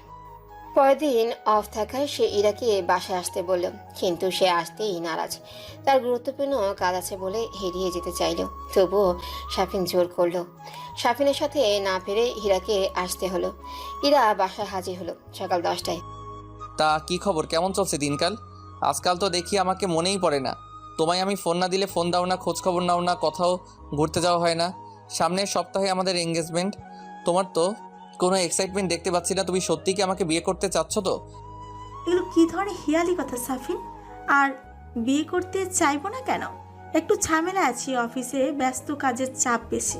পরের দিন অফ থাকায় সে ইরাকে বাসায় আসতে বলল, কিন্তু সে আসতেই নারাজ। তার গুরুত্বপূর্ণ কাজ আছে বলে এড়িয়ে যেতে চাইল, তবুও শাফিন জোর করলো। শাফিনের সাথে না পেরে হীরাকে আসতে হলো। ইরা বাসায় হাজির হলো সকাল 10টায়। তা কি খবর, কেমন চলছে দিনকাল? আজকাল তো দেখি আমাকে মনেই পড়ে না। তোমায় আমি ফোন না দিলে ফোন দাও না, খোঁজ খবর নাও না, কোথাও ঘুরতে যাওয়া হয় না। সামনের সপ্তাহে আমাদের এঙ্গেজমেন্ট। তোমার তো কোনো এক্সাইটমেন্ট দেখতে পাচ্ছি না। তুমি সত্যি কি আমাকে বিয়ে করতে চাচ্ছ তো? এগুলো কি ধরনের হিয়ালি কথা সাফিন? আর বিয়ে করতে চাইবো না কেন? একটু ঝামেলা আছি অফিসে, ব্যস্ত, কাজের চাপ বেশি,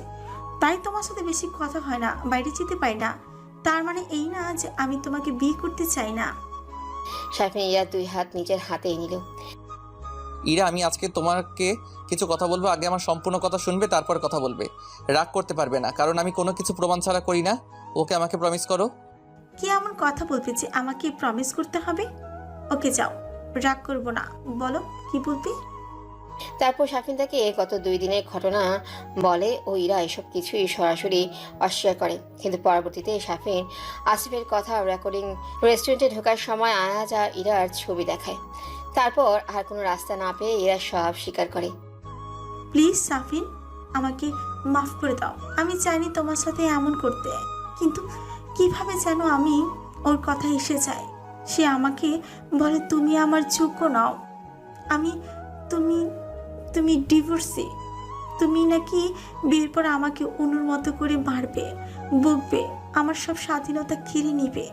তাই তোমার সাথে বেশি কথা হয় না, বাইরে যেতে পারি না। তার মানে এই না যে আমি তোমাকে বিয়ে করতে চাই না। শাফিন ইরার 2 হাত নিজের হাতে নিল। ইরা, আমি আজকে তোমাকে কিছু কথা বলবো। আগে আমার সম্পূর্ণ কথা শুনবে, তারপর কথা বলবে। রাগ করতে পারবে না, কারণ আমি কোনো কিছু প্রমাণ ছাড়া করি না। ওকে, আমাকে প্রমিস করো। কি এমন কথা বলবে যে আমাকে প্রমিস করতে হবে? ওকে যাও, রাগ করবো না, বলো কি বলবে। তারপর শাফিন তাকে গত 2 দিনের ঘটনা বলে ও ইরা এসব কিছুই সরাসরি অস্বীকার করে। কিন্তু পরবর্তীতে শাফিন আসিফের কথা রেকর্ডিং রেস্টুরেন্টে ঢোকার সময় আয়াজ আর ইরার ছবি দেখায়। তারপর আর কোনো রাস্তা না পেয়ে ইরা সব স্বীকার করে। প্লিজ সাফিন, আমাকে মাফ করে দাও। আমি চাইনি তোমার সাথে এমন করতে, কিন্তু কিভাবে যেন আমি ওর কথা এসে যায়। সে আমাকে বলে তুমি আমার যোগ্য নও। তুমি তুমি ডিভোর্সি। তুমি নাকি বিয়ের পর আমাকে অনুর মতো করে মারবে, বকবে, আমার সব স্বাধীনতা কেড়ে নিবে।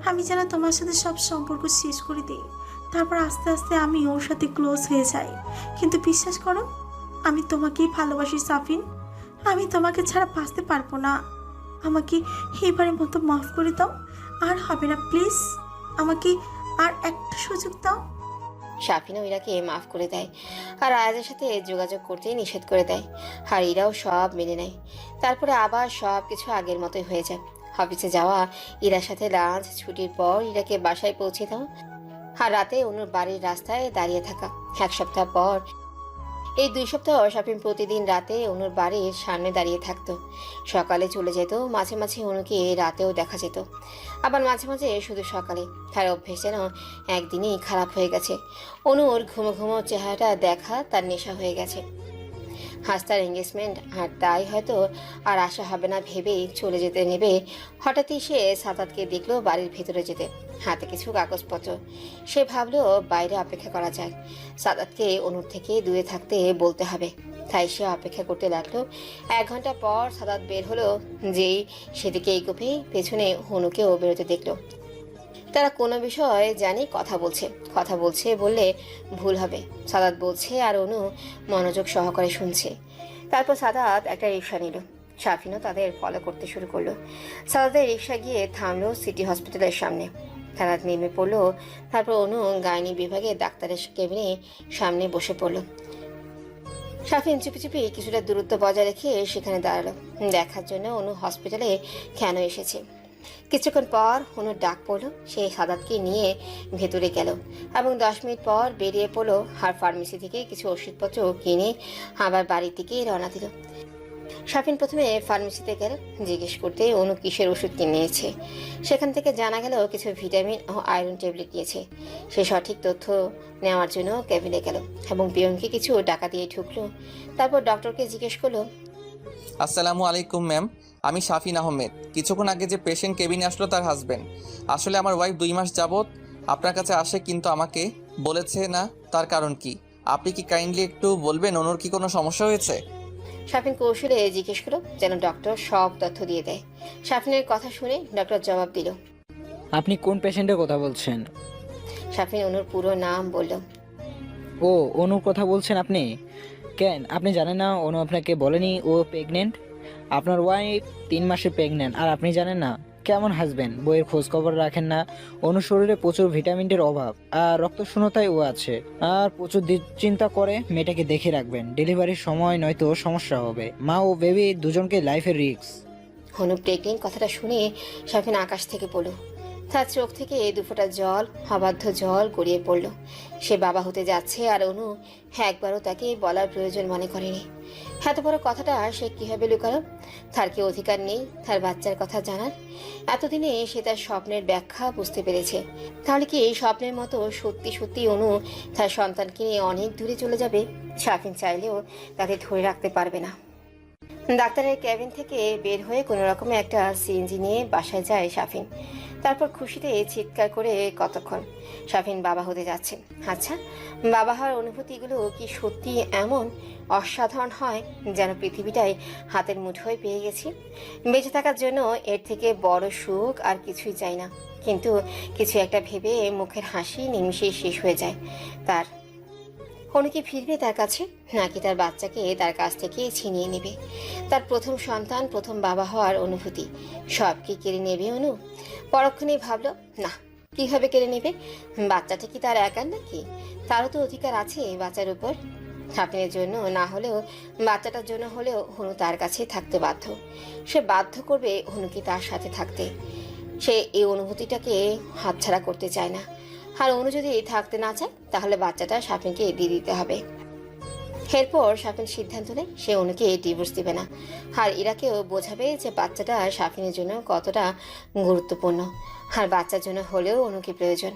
আমি যেন তোমার সাথে সব সম্পর্ক শেষ করে দিই। তারপর আস্তে আস্তে আমি ওর সাথে ক্লোজ হয়ে যাই। কিন্তু বিশ্বাস করো, আমি তোমাকেই ভালোবাসি সাফিন। আমি তোমাকে ছাড়া বাঁচতে পারবো না। আমাকে এবারের মতো মাফ করে দাও। আর হবে না, প্লিজ আমাকে আর একটা সুযোগ দাও। শাফিনও ইরাকে মাফ করে দেয় আর আয়াজের সাথে যোগাযোগ করতে নিষেধ করে দেয়, আর ইরাও সব মেনে নেয়। তারপরে আবার সব কিছু আগের মতোই হয়ে যায়। অফিসে যাওয়া, ইরার সাথে লাঞ্চ, ছুটির পর ইরাকে বাসায় পৌঁছে দাও, আর রাতে অনুর বাড়ির রাস্তায় দাঁড়িয়ে থাকা। 1 সপ্তাহ পর, এই 2 সপ্তাহ শাফিন প্রতিদিন রাতে অনুর বাড়ির সামনে দাঁড়িয়ে থাকতো। সকালে চলে যেত, মাঝে মাঝে অনুকে রাতেও দেখা যেত, আবার মাঝে মাঝে শুধু সকালে। তার অভ্যেস যেন একদিনই খারাপ হয়ে গেছে। অনুর ঘুমো ঘুমো চেহারাটা দেখা তার নেশা হয়ে গেছে। আজ তার এঙ্গেজমেন্ট, আর তাই হয়তো আর আশা হবে না ভেবেই চলে যেতে নেবে। হঠাৎই সে সাদাতকে দেখলো বাড়ির ভেতরে যেতে, হাতে কিছু কাগজপত্র। সে ভাবলো বাইরে অপেক্ষা করা যায়, সাদাতকে অনুর থেকে দূরে থাকতে বলতে হবে। তাই সে অপেক্ষা করতে লাগলো। 1 ঘন্টা পর সাদাত বের হলো। যেই সেদিকে এগোবে পেছনে হনুকেও বেরোতে দেখলো। তারা কোনো বিষয়ে জানি কথা বলছে বললে ভুল হবে। সাদাত বলছে আর অনু মনোযোগ সহকারে শুনছে। তারপর সাদাত একটা রিক্সা নিল। শাফিনও তাদের ফলো করতে শুরু করলো। সাদাতের রিক্সা গিয়ে থামলো সিটি হসপিটালের সামনে। সাদাত নেমে পড়লো। তারপর অনু গাইনি বিভাগে ডাক্তারের কেবিনে সামনে বসে পড়লো। শাফিন চুপি চুপি কিছুটা দূরত্ব বজায় রেখে সেখানে দাঁড়ালো, দেখার জন্য অনু হসপিটালে কেন এসেছে। কিছুক্ষণ পর অনুর ডাক পড়লো। সে সাদাতকে নিয়ে ভেতরে গেল এবং 10 মিনিট পর বেরিয়ে পড়লো। আর ফার্মেসি থেকে কিছু ওষুধপত্র কিনে আবার বাড়ির দিকে রওনা দিল। শাফিন প্রথমে ফার্মেসিতে গেল জিজ্ঞেস করতে অনু কিসের ওষুধ কিনেছে। সেখান থেকে জানা গেল কিছু ভিটামিন ও আয়রন ট্যাবলেট নিয়েছে। সে সঠিক তথ্য নেওয়ার জন্য কেবিনে গেল এবং পিয়নকে কিছু টাকা দিয়ে ঢুকলো। তারপর ডক্টরকে জিজ্ঞেস করলো, আসসালামু আলাইকুম ম্যাম, আমি শাফিন আহমেদ। কিছুক্ষণ আগে যে পেশেন্ট কেবিনে আসলো তার হাজবেন্ড। আসলে আমার ওয়াইফ 2 মাস যাবত আপনার কাছে আসে কিন্তু আমাকে বলেছে না তার কারণ কি। আপনি কি কাইন্ডলি একটু বলবেন অনুর কি কোনো সমস্যা হয়েছে? শাফিন কৌশলে জিজ্ঞেস করলো যেন ডক্টর সব তথ্য দিয়ে দেয়। শাফিনের কথা শুনে ডক্টর জবাব দিল। আপনি কোন পেশেন্টের কথা বলছেন? শাফিন অনুর পুরো নাম বলল। ও, অনুর কথা বলছেন আপনি? কেন আপনি জানেন না অনু আপনাকে বলেনি ও প্রেগনেন্ট? আপনার ওয়াইফ 3 মাসে প্রেগনেন্ট আর আপনি জানেন না? কেমন হাজবেন্ড, বইয়ের খোঁজ খবর রাখেন না। অনুর শরীরে প্রচুর ভিটামিনের অভাব আর রক্তশূন্যতায় ও আছে। আর প্রচুর চিন্তা করে মেয়েটাকে দেখে রাখবেন, ডেলিভারির সময় নয়তো সমস্যা হবে। মা ও বেবি দুজনকে লাইফের রিস্ক। অনু প্রেগনেন্ট কথাটা শুনে শাফিন আকাশ থেকে পড়ল। তার চোখ থেকে 2 ফোঁটা জল, অবাধ্য জল গড়িয়ে পড়ল। সে বাবা হতে যাচ্ছে আর অনু একবারও তাকে বলার প্রয়োজন মনে করেনি। এত বড় কথাটা সে কিভাবে লুকালো? তার কি অধিকার নেই তার বাচ্চার কথা জানার? এতদিনে সে তার স্বপ্নের ব্যাখ্যা বুঝতে পেরেছে। তাহলে কি এই স্বপ্নের মতো সত্যি সত্যি অনু তার সন্তানকে নিয়ে অনেক দূরে চলে যাবে? শাফিন চাইলেও তাকে ধরে রাখতে পারবে না। ডাক্তারের কেবিন থেকে বের হয়ে কোনো রকমে একটা সিএনজি নিয়ে বাসায় যায় শাফিন। তারপর খুশিতে চিৎকার করে কতক্ষণ। শাফিন বাবা হতে যাচ্ছে। আচ্ছা, বাবা হওয়ার অনুভূতিগুলো কি সত্যি এমন অসাধারণ হয় যেন পৃথিবীটাই হাতের মুঠোয় পেয়ে গেছি? বেঁচে থাকার জন্য এর থেকে বড় সুখ আর কিছুই চাই না। কিন্তু কিছু একটা ভেবে মুখের হাসি নিমিষেই শেষ হয়ে যায় তার। অনু কি ফিরবে তার কাছে, নাকি তার বাচ্চাকে তার কাছ থেকে ছিনিয়ে নেবে? তার প্রথম সন্তান, প্রথম বাবা হওয়ার অনুভূতি সব কি কেড়ে নেবে অনু? পরক্ষণেই ভাবলো, না, কিভাবে কেড়ে নেবে? বাচ্চাটা কি তার একার নাকি? তারও তো অধিকার আছে বাচ্চার উপর। আপনার জন্য না হলেও বাচ্চাটার জন্য হলেও অনু তার কাছে থাকতে বাধ্য। সে বাধ্য করবে অনুকে তার সাথে থাকতে। সে এই অনুভূতিটাকে হাতছাড়া করতে চায় না। আর অনু যদি থাকতে না চায় তাহলে বাচ্চাটা শাফিনকে দিয়ে দিতে হবে। এরপর শাফিন সিদ্ধান্ত নেয় সে অনুকে ডিভোর্স দিবে না। আর ইরাকেও বোঝাবে যে বাচ্চাটা শাফিনের জন্য কতটা গুরুত্বপূর্ণ। আর বাচ্চার জন্য হলেও অনুকে প্রয়োজন।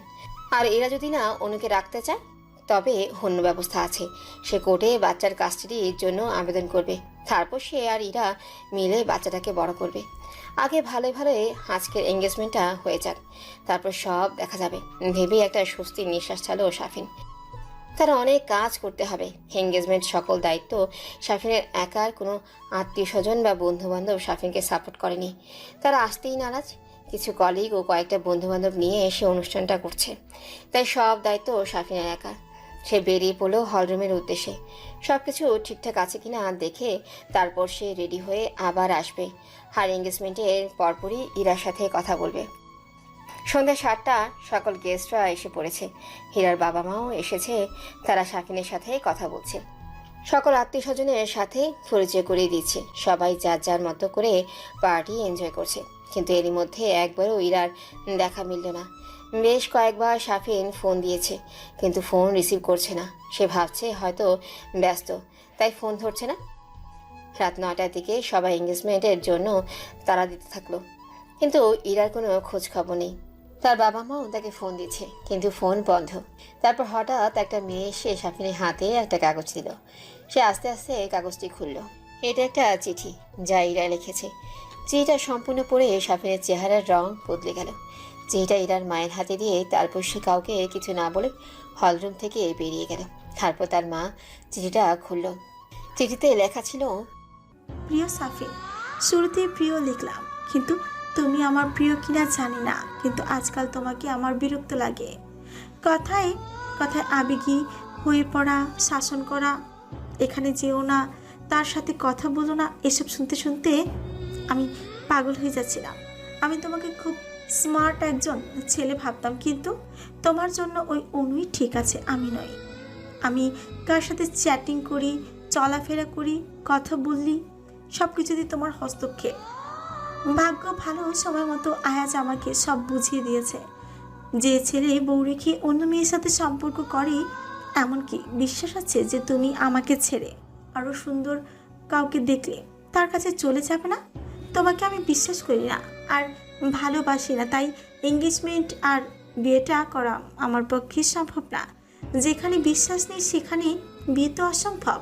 আর এরা যদি না অনুকে রাখতে চায় তবে অন্য ব্যবস্থা আছে। সে কোর্টে বাচ্চার কাস্টাডির জন্য আবেদন করবে। তারপর সে আর ইরা মিলে বাচ্চাটাকে বড় করবে। আগে ভালো ভালো আজকের এঙ্গেজমেন্টটা হয়ে যাক, তারপর সব দেখা যাবে ভেবে একটা স্বস্তির নিঃশ্বাস ছাড়লো শাফিন। তার অনেক কাজ করতে হবে। এঙ্গেজমেন্ট সকল দায়িত্ব শাফিনের একার। কোনো আত্মীয় স্বজন বা বন্ধু বান্ধব শাফিনকে সাপোর্ট করেনি। তারা আসতেই নারাজ। কিছু কলিগ ও কয়েকটা বন্ধু বান্ধব নিয়ে এসে অনুষ্ঠানটা করছে, তাই সব দায়িত্ব শাফিনের একা। সে বেরিয়ে পড়লো হলরুমের উদ্দেশ্যে। সবকিছু ঠিকঠাক আছে কিনা দেখে তারপর সে রেডি হয়ে আবার আসবে। আর এঙ্গেজমেন্টের পরপরই ইরার সাথে কথা বলবে। সন্ধ্যা 7টা, সকল গেস্টরা এসে পড়েছে। হীরার বাবা মাও এসেছে। তারা শাফিনের সাথে কথা বলছে। সকল আত্মীয় স্বজনের সাথে পরিচয় করিয়ে দিচ্ছে। সবাই যার যার মতো করে পার্টি এনজয় করছে। কিন্তু এরই মধ্যে একবারও ইরার দেখা মিলল না। বেশ কয়েকবার শাফিন ফোন দিয়েছে কিন্তু ফোন রিসিভ করছে না। সে ভাবছে হয়তো ব্যস্ত, তাই ফোন ধরছে না। রাত 9টার দিকে সবাই এঙ্গেজমেন্টের জন্য তাড়া দিতে থাকলো, কিন্তু ইরার কোনো খোঁজ খবর নেই। তার বাবা মাও তাকে ফোন দিচ্ছে কিন্তু ফোন বন্ধ। তারপর হঠাৎ একটা মেয়ে এসে শাফিনের হাতে একটা কাগজ দিল। সে আস্তে আস্তে কাগজটি খুলল। এটা একটা চিঠি যা ইরা লিখেছে। চিঠিটা সম্পূর্ণ পড়ে শাফিনের চেহারার রং বদলে গেল। চিঠিটা ইরার মায়ের হাতে দিয়ে তারপর সে কাউকে কিছু না বলে হলরুম থেকে বেরিয়ে গেল। তারপর তার মা চিঠিটা খুলল। চিঠিতে লেখা ছিল, প্রিয় সাফিন, শুরুতেই প্রিয় লিখলাম, কিন্তু তুমি আমার প্রিয় কিনা জানি না, কিন্তু আজকাল তোমাকে আমার বিরক্ত লাগে। কথায় কথায় আবেগী হয়ে পড়া, শাসন করা, এখানে যেও না, তার সাথে কথা বলো না, এসব শুনতে শুনতে আমি পাগল হয়ে যাচ্ছিলাম। আমি তোমাকে খুব স্মার্ট একজন ছেলে ভাবতাম, কিন্তু তোমার জন্য ওই অনুই ঠিক আছে, আমি নই। আমি কার সাথে চ্যাটিং করি, চলাফেরা করি, কথা বললি, সব কিছুতেই তোমার হস্তক্ষেপ। ভাগ্য ভালো, সময় মতো আয়াজ আমাকে সব বুঝিয়ে দিয়েছে। যে ছেলে বউ রেখে অন্য মেয়ের সাথে সম্পর্ক করে, এমনকি বিশ্বাস আছে যে তুমি আমাকে ছেড়ে আরও সুন্দর কাউকে দেখলে তার কাছে চলে যাবে না। তোমাকে আমি বিশ্বাস করি না আর ভালোবাসি না, তাই এঙ্গেজমেন্ট আর বিয়েটা করা আমার পক্ষে সম্ভব না। যেখানে বিশ্বাস নেই সেখানে বিয়ে তো অসম্ভব।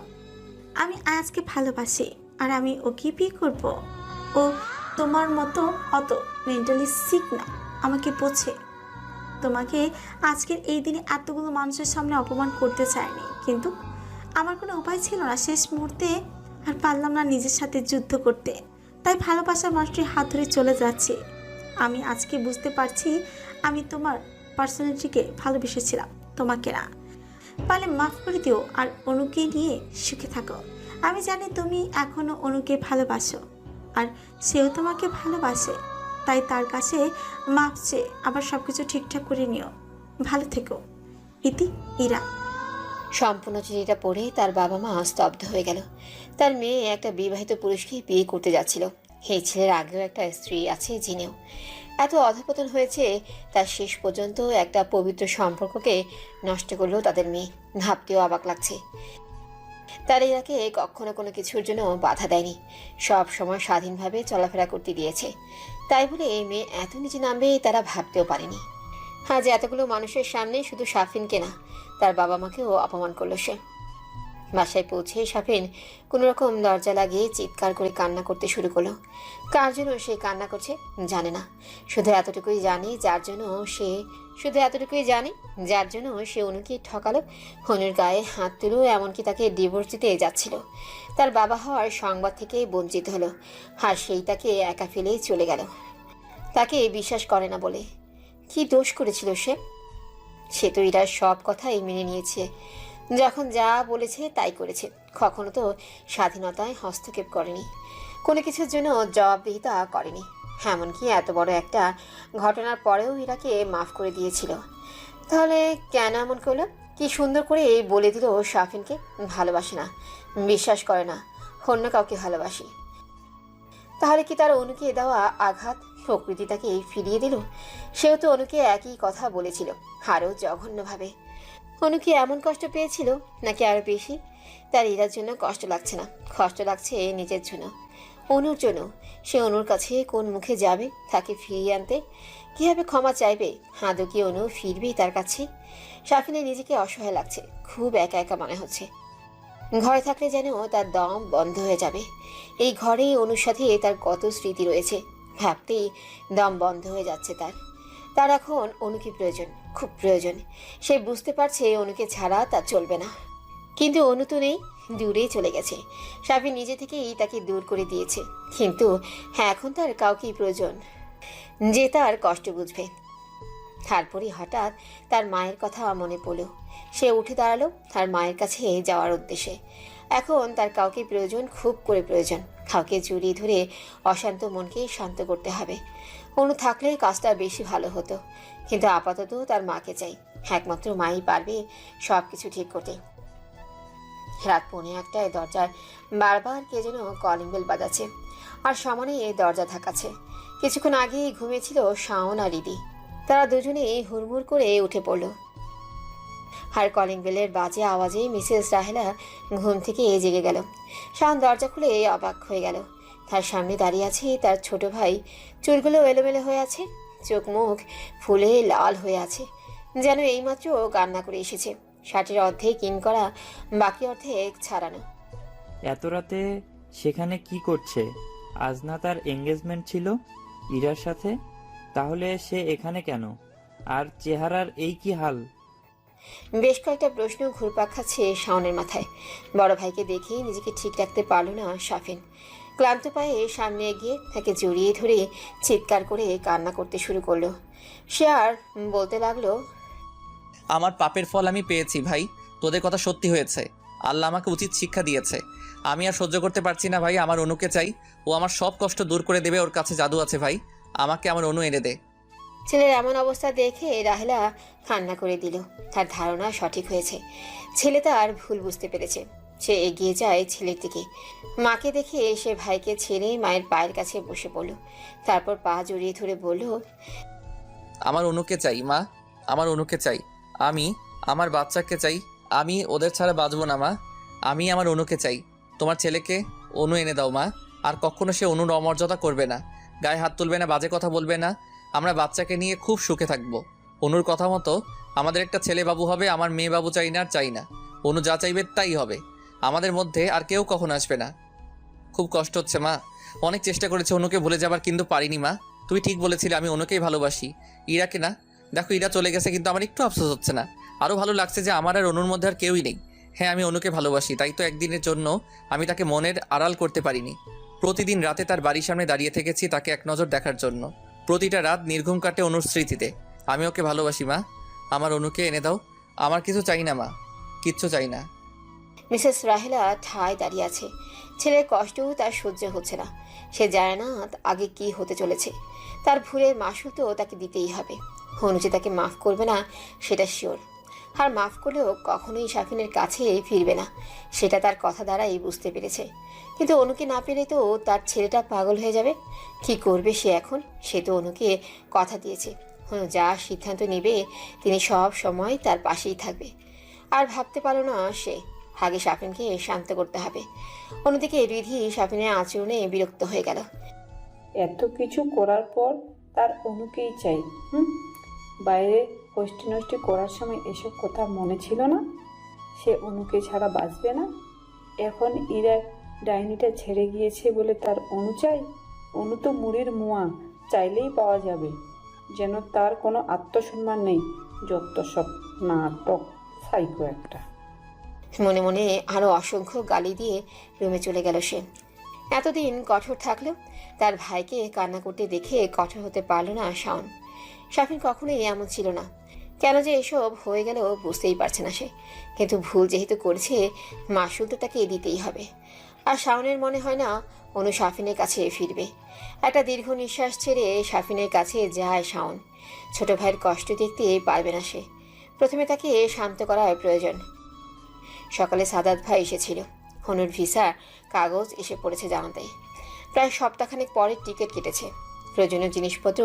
আমি আয়াজকে ভালোবাসি আর আমি ওকে বিয়ে করব। ও তোমার মতো অত মেন্টালি সিক না, আমাকে বোঝে। তোমাকে আজকের এই দিনে এতগুলো মানুষের সামনে অপমান করতে চাইনি, কিন্তু আমার কোনো উপায় ছিল না। শেষ মুহূর্তে আর পারলাম না নিজের সাথে যুদ্ধ করতে, তাই ভালোবাসার মানুষটির হাত ধরে চলে যাচ্ছি। আমি আজকে বুঝতে পারছি আমি তোমার পার্সোনালিটিকে ভালোবেসেছিলাম, তোমাকে না। পারলে মাফ করে দিও আর অনুকে নিয়ে সুখে থাকো। আমি জানি তুমি এখনো অনুকে ভালোবাসো আর সেও তোমাকে ভালোবাসে, তাই তার কাছে মাফ চেয়ে আবার সবকিছু ঠিকঠাক করে নিও। ভালো থেকো। ইতি, ইরা। সম্পূর্ণ চিঠিটা পড়ে তার বাবা মা স্তব্ধ হয়ে গেল। তার মেয়ে একটা বিবাহিত পুরুষকে বিয়ে করতে যাচ্ছিল। এই ছেলের আগেও একটা স্ত্রী আছে জেনেও এত অধঃপতন হয়েছে, তার শেষ পর্যন্ত একটা পবিত্র সম্পর্ককে নষ্ট করলো তাদের মেয়ে। ভাবতেও অবাক লাগছে। তার ইরাকে কখনো কোনো কিছুর জন্য বাধা দেয়নি, সব সময় স্বাধীনভাবে চলাফেরা করতে দিয়েছে। তাই বলে এই মেয়ে এত নিচে নামবে তারা ভাবতেও পারেনি। আজ এতগুলো মানুষের সামনে শুধু সাফিনকে না, তার বাবা মাকেও অপমান করলো সে। বাসায় পৌঁছে সাফিন কোনো রকম দরজা লাগিয়ে চিৎকার করে কান্না করতে শুরু করলো। কার জন্য সে কান্না করছে জানে না, শুধু এতটুকুই জানে যার জন্য সে অনুকে ঠকালো, অনুর গায়ে হাত তুলো, এমনকি তাকে ডিভোর্স দিতে যাচ্ছিল। তার বাবা হওয়ার সংবাদ থেকে বঞ্চিত হলো, আর সেই তাকে একা ফেলেই চলে গেল। তাকে বিশ্বাস করে না বলে। কি দোষ করেছিল সে তো ইরার সব কথাই মেনে নিয়েছে, যখন যা বলেছে তাই করেছে। কখনো তো স্বাধীনতায় হস্তক্ষেপ করেনি, কোনো কিছুর জন্য জবাবদিহিতা করেনি। এমনকি এত বড় একটা ঘটনার পরেও ইরাকে মাফ করে দিয়েছিল। তাহলে কেন এমন করলো? কি সুন্দর করে বলে দিল সাফিনকে ভালোবাসে না, বিশ্বাস করে না, অন্য কাউকে ভালোবাসি। তাহলে কি তার অনুকে দেওয়া আঘাত প্রকৃতি তাকে ফিরিয়ে দিল? সেও তো অনুকে একই কথা বলেছিল, আরও জঘন্যভাবে। অনু কি এমন কষ্ট পেয়েছিল নাকি আরো বেশি? তার ইরার জন্য কষ্ট লাগছে না, কষ্ট লাগছে নিজের জন্য, অনুর জন্য। সে অনুর কাছে কোন মুখে যাবে তাকে ফিরিয়ে আনতে? কিভাবে ক্ষমা চাইবে? আদৌ কি অনু ফিরবেই তার কাছে? সাফিনের নিজেকে অসহায় লাগছে, খুব একা একা মনে হচ্ছে। ঘরে থাকলে যেন তার দম বন্ধ হয়ে যাবে। এই ঘরে অনুর সাথে তার কত স্মৃতি রয়েছে, ভাবতেই দম বন্ধ হয়ে যাচ্ছে তার এখন অনুকে প্রয়োজন, খুব প্রয়োজন। সে বুঝতে পারছে অনুকে ছাড়া তার চলবে না, কিন্তু অনু তো নেই, দূরেই চলে গেছে। সাফিন নিজে থেকেই তাকে দূর করে দিয়েছে, কিন্তু এখন তার কাউকেই প্রয়োজন যে তার কষ্ট বুঝবে। তারপরই হঠাৎ তার মায়ের কথা মনে পড়ল। সে উঠে দাঁড়ালো তার মায়ের কাছে যাওয়ার উদ্দেশ্যে। এখন তার কাউকে প্রয়োজন, খুব করে প্রয়োজন। কাউকে জড়িয়ে ধরে অশান্ত মনকে শান্ত করতে হবে। অনু থাকলে কাজটা বেশি ভালো হতো, কিন্তু আপাতত তার মাকে চাই। একমাত্র মাই পারবে সব কিছু ঠিক করতে। রাত 1:45 দরজার বারবার কে যেন কলিং বেল বাজাচ্ছে, আর সমানে দরজা ধাকাচ্ছে। কিছুক্ষণ আগেই ঘুমিয়েছিল শাওন আর রিদি, তারা দুজনেই হুড়মুড় করে উঠে পড়ল। আর কলিং বেলের বাজে আওয়াজে মিসেস রাহেলা ঘুম থেকে জেগে গেল। শাওন দরজা খুলে অবাক হয়ে গেল। তার সামনে দাঁড়িয়ে আছে তার ছোট ভাই, চুলগুলো এলোমেলো হয়ে আছে, চোখ মুখ ফুলে লাল হয়ে আছে, যেন এইমাত্র কান্না করে এসেছে। শার্টের অর্ধেক ইন করা, বাকি অর্ধেক ছাড়ানো। এত রাতে সেখানে কি করছে? আজ না তার এঙ্গেজমেন্ট ছিল ইরার সাথে? তাহলে সে এখানে কেন? আর চেহারার এই কি হাল? বেশ কয়েকটা প্রশ্ন ঘুরপাক খাচ্ছে শাওনের মাথায়। বড় ভাইকে দেখে নিজেকে ঠিক রাখতে পারল না শাফিন। ক্লান্ত পায়ে সামনে এগিয়ে তাকে জড়িয়ে ধরে চিৎকার করে কান্না করতে শুরু করলো। সে আর বলতে লাগলো, আমার পাপের ফল আমি পেয়েছি ভাই, তোদের কথা সত্যি হয়েছে। আল্লাহ আমাকে উচিত শিক্ষা দিয়েছে। আমি আর সহ্য করতে পারছি না ভাই, আমার অনুকে চাই। ও আমার সব কষ্ট দূর করে দেবে, ওর কাছে জাদু আছে ভাই, আমাকে আমার অনু এনে দে। ছেলের এমন অবস্থা দেখে রাহেলা কান্না করে দিল। তার ধারণা সঠিক হয়েছে, ছেলে তার ভুল বুঝতে পেরেছে। সে এগিয়ে যায় ছেলের দিকে। মাকে দেখে সে ভাইকে ছেড়ে মায়ের পায়ের কাছে বসে পড়ল। তারপর পা জড়িয়ে ধরে বলল, আমার অনুকে চাই মা, আমার অনুকে চাই। আমি আমার বাচ্চাকে চাই, আমি ওদের ছাড়া বাঁচবো না মা। আমি আমার অনুকে চাই। তোমার ছেলেকে অনু এনে দাও মা। আর কখনো সে অনুর অমর্যাদা করবে না, গায়ে হাত তুলবে না, বাজে কথা বলবে না। আমরা বাচ্চাকে নিয়ে খুব সুখে থাকবো। অনুর কথা মতো আমাদের একটা ছেলে বাবু হবে। আমার মেয়ে বাবু চাই না আর চাই না। অনু যা চাইবে তাই হবে। আমাদের মধ্যে আর কেউ কখনো আসবে না। খুব কষ্ট হচ্ছে মা, অনেক চেষ্টা করেছি অনুকে ভুলে যাবার, কিন্তু পারিনি মা। তুমি ঠিক বলেছিলে, আমি অনুকেই ভালোবাসি, ইরাকে না। দেখো ইরা চলে গেছে, কিন্তু আমার একটু আফসোস হচ্ছে না। আরও ভালো লাগছে যে আমার আর অনুর মধ্যে আর কেউই নেই। হ্যাঁ, আমি অনুকে ভালোবাসি, তাই তো একদিনের জন্য আমি তাকে মনের আড়াল করতে পারিনি। প্রতিদিন রাতে তার বাড়ির সামনে দাঁড়িয়ে থেকেছি তাকে এক নজর দেখার জন্য। প্রতিটা রাত নির্ঘুম কাটে অনুর স্মৃতিতে। আমি ওকে ভালোবাসি মা, আমার অনুকে এনে দাও। আমার কিছু চাই না মা, কিচ্ছু চাই না। মিসেস রাহেলা ঠায় দাঁড়িয়ে আছে। ছেলের কষ্টও তার সহ্য হচ্ছে না। সে জানে না আগে কি হতে চলেছে। তার ভুলের মাসুল তো তাকে দিতেই হবে। অনু যে তাকে মাফ করবে না সেটা শিওর। আর মাফ করলেও কখনোই শাফিনের কাছে ফিরবে না, সেটা তার কথা দ্বারাই বুঝতে পেরেছে। কিন্তু অনুকে না পেলে তো তার ছেলেটা পাগল হয়ে যাবে। কি করবে সে এখন? সে তো অনুকে কথা দিয়েছে, অনু যা সিদ্ধান্ত নেবে তিনি সব সময় তার পাশেই থাকবে। আর ভাবতে পারল না সে, আগে শাফিনকে শান্ত করতে হবে। অন্যদিকে রিধি শাফিনের আচরণে বিরক্ত হয়ে গেল। এত কিছু করার পর তার অনুকেই চাই। বাইরে হোস্টি নষ্টি করার সময় এসব কথা মনে ছিল না? সে অনুকে ছাড়া বাঁচবে না। এখন ইরা ডাইনিটা ছেড়ে গিয়েছে বলে তার অনু চাই? অনু তো মুড়ির মুয়া, চাইলেই পাওয়া যাবে। যেন তার কোনো আত্মসম্মান নেই। যত সব নাটক, সাইকো একটা। মনে মনে আরো অসংখ্য গালি দিয়ে রুমে চলে গেল সে। এতদিন কঠোর থাকলেও তার ভাইকে কান্না করতে দেখে কঠোর হতে পারল না শাওন। শাফিন কখনোই এমন ছিল না। কেন যে এসব হয়ে গেল বুঝতেই পারছে না সে। কিন্তু ভুল যেহেতু করেছে, মাসুল তো তাকে দিতেই হবে। আর শাওনের মনে হয় না অনু শাফিনের কাছে ফিরবে। একটা দীর্ঘ নিঃশ্বাস ছেড়ে শাফিনের কাছে যায় শাওন। ছোট ভাইয়ের কষ্ট দেখতে পারবে না সে। প্রথমে তাকে শান্ত করার প্রয়োজন। সকালে সাদাত ভাই এসেছিল। অনুর ভিসা কাগজ এসে পড়েছে জানাতে। প্রায় সপ্তাহখানেক পরে টিকিট কেটেছে। প্রয়োজনীয় জিনিসপত্র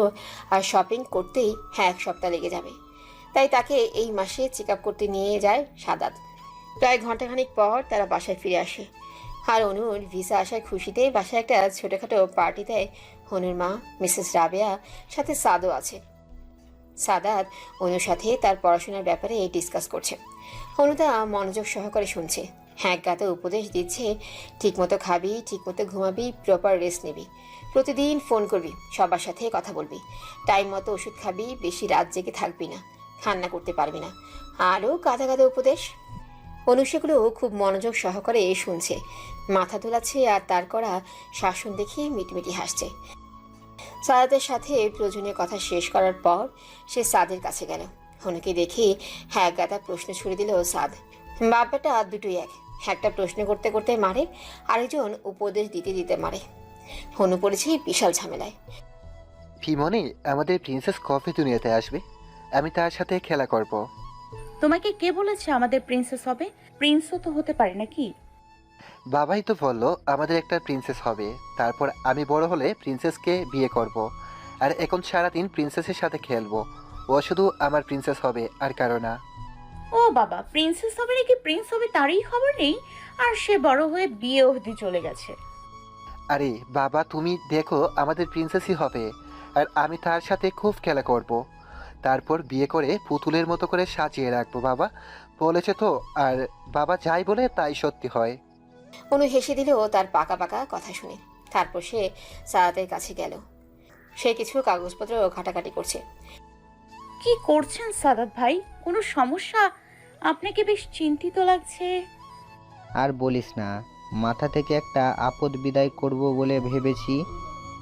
আর শপিং করতেই এক সপ্তাহ লেগে যাবে। তাই তাকে এই মাসে চেক আপ করতে নিয়ে যায় সাদাত। প্রায় ঘন্টাখানিক পর তারা বাসায় ফিরে আসে। আর অনুর ভিসা আসার খুশিতে বাসায় একটা ছোটোখাটো পার্টি দেয় অনুর মা, মিসেস রাবেয়া, সাথে সাদও আছে। সাদাত অনুর সাথে তার পড়াশোনার ব্যাপারে ডিসকাস করছে। অনুদা মনোযোগ সহকারে শুনছে। হ্যাঁ, গাতে উপদেশ দিচ্ছে, ঠিকমতো খাবি, ঠিকমতো ঘুমাবি, প্রপার রেস্ট নিবি, প্রতিদিন ফোন করবি, সবার সাথে কথা বলবি, টাইম মতো ওষুধ খাবি, বেশি রাত জেগে থাকবি না, কান্না করতে পারবি না, আরও গাদা গাদা উপদেশ। অনু সেগুলো খুব মনোযোগ সহকারে শুনছে, মাথা দোলাচ্ছে আর তার করা শাসন দেখে মিটমিটি হাসছে। সাদাতের সাথে প্রয়োজনীয় কথা শেষ করার পর সে সাদের কাছে গেল। অনুকে দেখে হ্যাঁ গাদা প্রশ্ন ছুড়ে দিল সাদ। ব্যাপারটা দুটোই এক, একটা প্রশ্ন করতে করতে মারে, আরেকজন উপদেশ দিতে দিতে মারে। অনু পড়েছে বিশাল ঝামেলায়। ফিমনি আমাদের প্রিন্সেস কফি দুনিয়াতে আসবে, আমি তার সাথে খেলা করব। তোমাকে কে বলেছে আমাদের প্রিন্সেস হবে? প্রিন্সও তো হতে পারে নাকি? বাবাই তো বললো আমাদের একটা প্রিন্সেস হবে, তারপর আমি বড় হলে প্রিন্সেসকে বিয়ে করব। আর এখন সারাদিন প্রিন্সেসের সাথে খেলবো। ও শুধু আমার প্রিন্সেস হবে, আর কারো না। ও বাবা, প্রিন্সেস হবে নাকি প্রিন্স হবে তারই খবর নেই, আর সে বড় হয়ে বিয়ে অবধি চলে গেছে। আরে বাবা, তুমি দেখো আমাদের প্রিন্সেসই হবে, আর আমি তার সাথে খুব খেলা করব। তারপর বিয়ে করে পুতুলের মতো করে সাজিয়ে রাখবো। বাবা বলেছে তো, আর বাবা যাই বলে তাই সত্যি হয়। অনু হেসে দিল তার পাকা পাকা কথা শুনে। তারপর সে সাদাতের কাছে গেল। সে কিছু কাগজপত্র ঘাটাঘাটি করছে। কি করছেন সাদাত ভাই? কোনো সমস্যা আপনাকে বেশ চিন্তিত লাগছে। আর বলিস না, মাথা থেকে একটা আপদ বিদায় করব বলে ভেবেছি,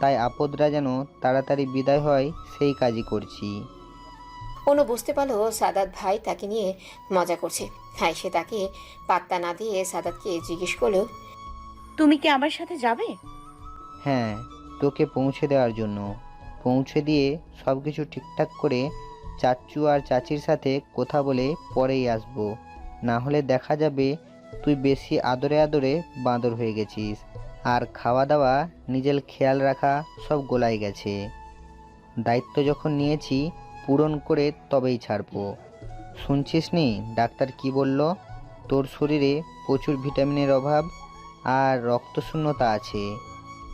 তাই আপদরা যেন তাড়াতাড়ি বিদায় হয় সেই কাজই করছি। অনু বুঝতে পারলো সাদাত ভাই তাকে নিয়ে মজা করছে। হাই সে তাকে পাত্তা না দিয়ে সাদাতকে জিজ্ঞেস করলো, তুমি কি আমার সাথে যাবে? হ্যাঁ, তোকে পৌঁছে দেওয়ার জন্য। পৌঁছে দিয়ে সব কিছু ঠিকঠাক করে চাচু আর চাচির সাথে কথা বলে পরেই আসবো। না হলে দেখা যাবে তুই বেশি আদরে আদরে বাঁদর হয়ে গেছিস, আর খাওয়া দাওয়া নিজের খেয়াল রাখা সব গোলাই গেছে। দায়িত্ব যখন নিয়েছি পূরণ করে তবেই ছাড়বো। শুনছিস নি ডাক্তার কি বলল? তোর শরীরে প্রচুর ভিটামিনের অভাব আর রক্তশূন্যতা আছে।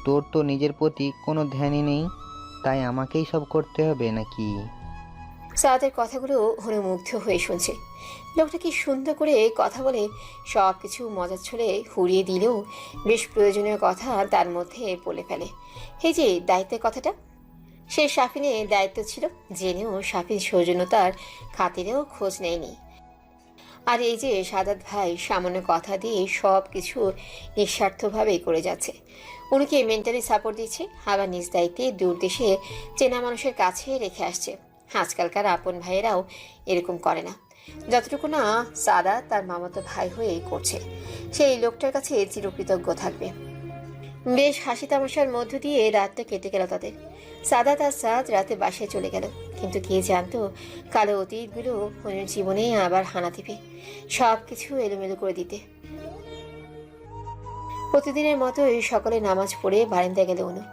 তোর তো নিজের প্রতি কোনো ধ্যানই নেই, তাই আমাকেই সব করতে হবে নাকি? সাদাতের কথাগুলো হনু মুগ্ধ হয়ে শুনছে। লোকটা কি সুন্দর করে কথা বলে, সব কিছু মজার ছলে হুড়িয়ে দিলেও বেশ প্রয়োজনীয় কথা তার মধ্যে বলে ফেলে। এই যে দায়িত্বের কথাটা, সে শাফিনের দায়িত্ব ছিল জেনেও শাফিন সৌজন্যতার খাতিরেও খোঁজ নেয়নি। আর এই যে সাদাত ভাই সামান্য কথা দিয়ে সব কিছু নিঃস্বার্থভাবেই করে যাচ্ছে। উনিকে মেন্টালি সাপোর্ট দিচ্ছে, আবার নিজ দায়িত্বে দূর দেশে চেনা মানুষের কাছে রেখে আসছে। আজকালকার আপন ভাইয়েরাও এরকম করে না, যতটুকু না সাদাত তার মামাতো ভাই হয়েই করছে। সেই লোকটার কাছে চিরকৃতজ্ঞ থাকবে। বেশ হাসি তামাশার মধ্য দিয়ে রাতটা কেটে গেল তাদের। সাদাত আর সাদ রাতে বাসায় চলে গেল, কিন্তু কে জানতো কালো অতীতগুলো হনুর জীবনে আবার হানা দিবে, সব কিছু এলোমেলো করে দিতে। প্রতিদিনের মতোই সকালে নামাজ পড়ে বারান্দায় গেল অনু।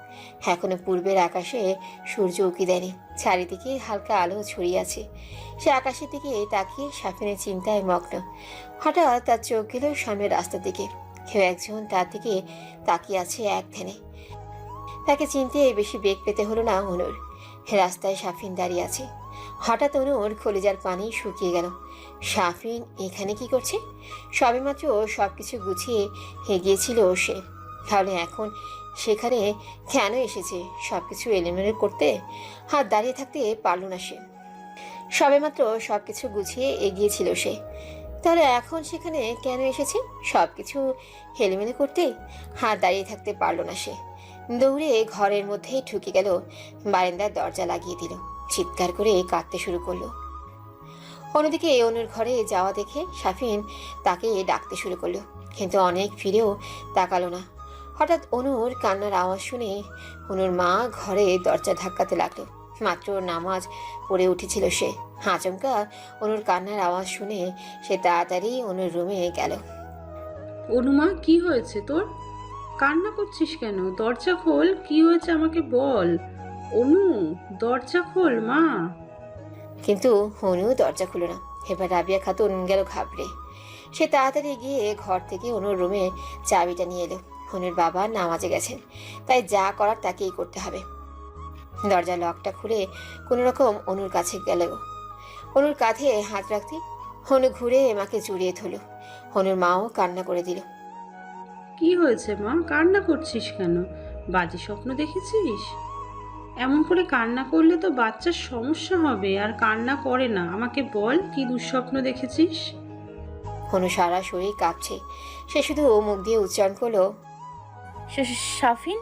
এখনো পূর্বের আকাশে সূর্য উঁকি দেয়নি, চারিদিকে হালকা আলো ছড়িয়ে আছে। সে আকাশের দিকে তাকিয়ে শাফিনের চিন্তায় মগ্ন। হঠাৎ তার চোখ গেল সামনের রাস্তার দিকে। কেউ একজন তার দিকে তাকিয়ে আছে এক ধ্যানে। তাকে চিনতে বেশি বেগ পেতে হলো না অনুর। রাস্তায় শাফিন দাঁড়িয়ে আছে। হঠাৎ অনুর কলিজার পানি শুকিয়ে গেল। শাফিন এখানে কি করছে? সবেমাত্র সবকিছু গুছিয়ে এগিয়েছিল সে, তাহলে এখন সেখানে কেন এসেছে? সবকিছু এলোমেলো করতে? হাত দাঁড়িয়ে থাকতে পারল না সে। সবেমাত্র সবকিছু গুছিয়ে এগিয়েছিল সে, তাহলে এখন সেখানে কেন এসেছে? সবকিছু হেলেমেলে করতে? হাত দাঁড়িয়ে থাকতে পারল না সে। দৌড়ে ঘরের মধ্যে ঢুকে গেল, বারান্দার দরজা লাগিয়ে দিল, চিৎকার করে কাঁদতে শুরু করলো। অন্যদিকে অনুর ঘরে যাওয়া দেখে শাফিন তাকে ডাকতে শুরু করলো, কিন্তু অনেক ফিরেও তাকালো না। হঠাৎ অনুর কান্নার আওয়াজ শুনে অনুর মা ঘরে দরজা ধাক্কাতে লাগলো। মাত্র নামাজ পড়ে উঠেছিল সে। আচমকা অনুর কান্নার আওয়াজ শুনে সে তাড়াতাড়ি অনুর রুমে গেল। অনুমা, কি হয়েছে তোর? কান্না করছিস কেন? দরজা খোল, কি হয়েছে আমাকে বল। অনু, দরজা খোল মা। কিন্তু অনু দরজা খুলো না। এবার রাবিয়া খাতুন গেল ঘাবড়ে। সে তাড়াতাড়ি গিয়ে ঘর থেকে অনুর রুমে চাবিটা নিয়ে এলো। অনুর বাবা নামাজে গেছেন, তাই যা করার তাকেই করতে হবে। দরজা লকটা খুলে কোনো রকম অনুর কাছে গেল। অনুর কাঁধে হাত রাখতে অনু ঘুরে মাকে জড়িয়ে ধরল। অনুর মাও কান্না করে দিল। কি হয়েছে মা? কান্না করছিস কেন? বাজে স্বপ্ন দেখেছিস? এমন করে কান্না করলে তো বাচ্চার সমস্যা হবে। আর কান্না করে না, আমাকে বল কি দুঃস্বপ্ন দেখেছিস? অনু সারা শরীর কাঁপছে। সে শুধু মুখ দিয়ে উচ্চারণ করলো, শাফিন,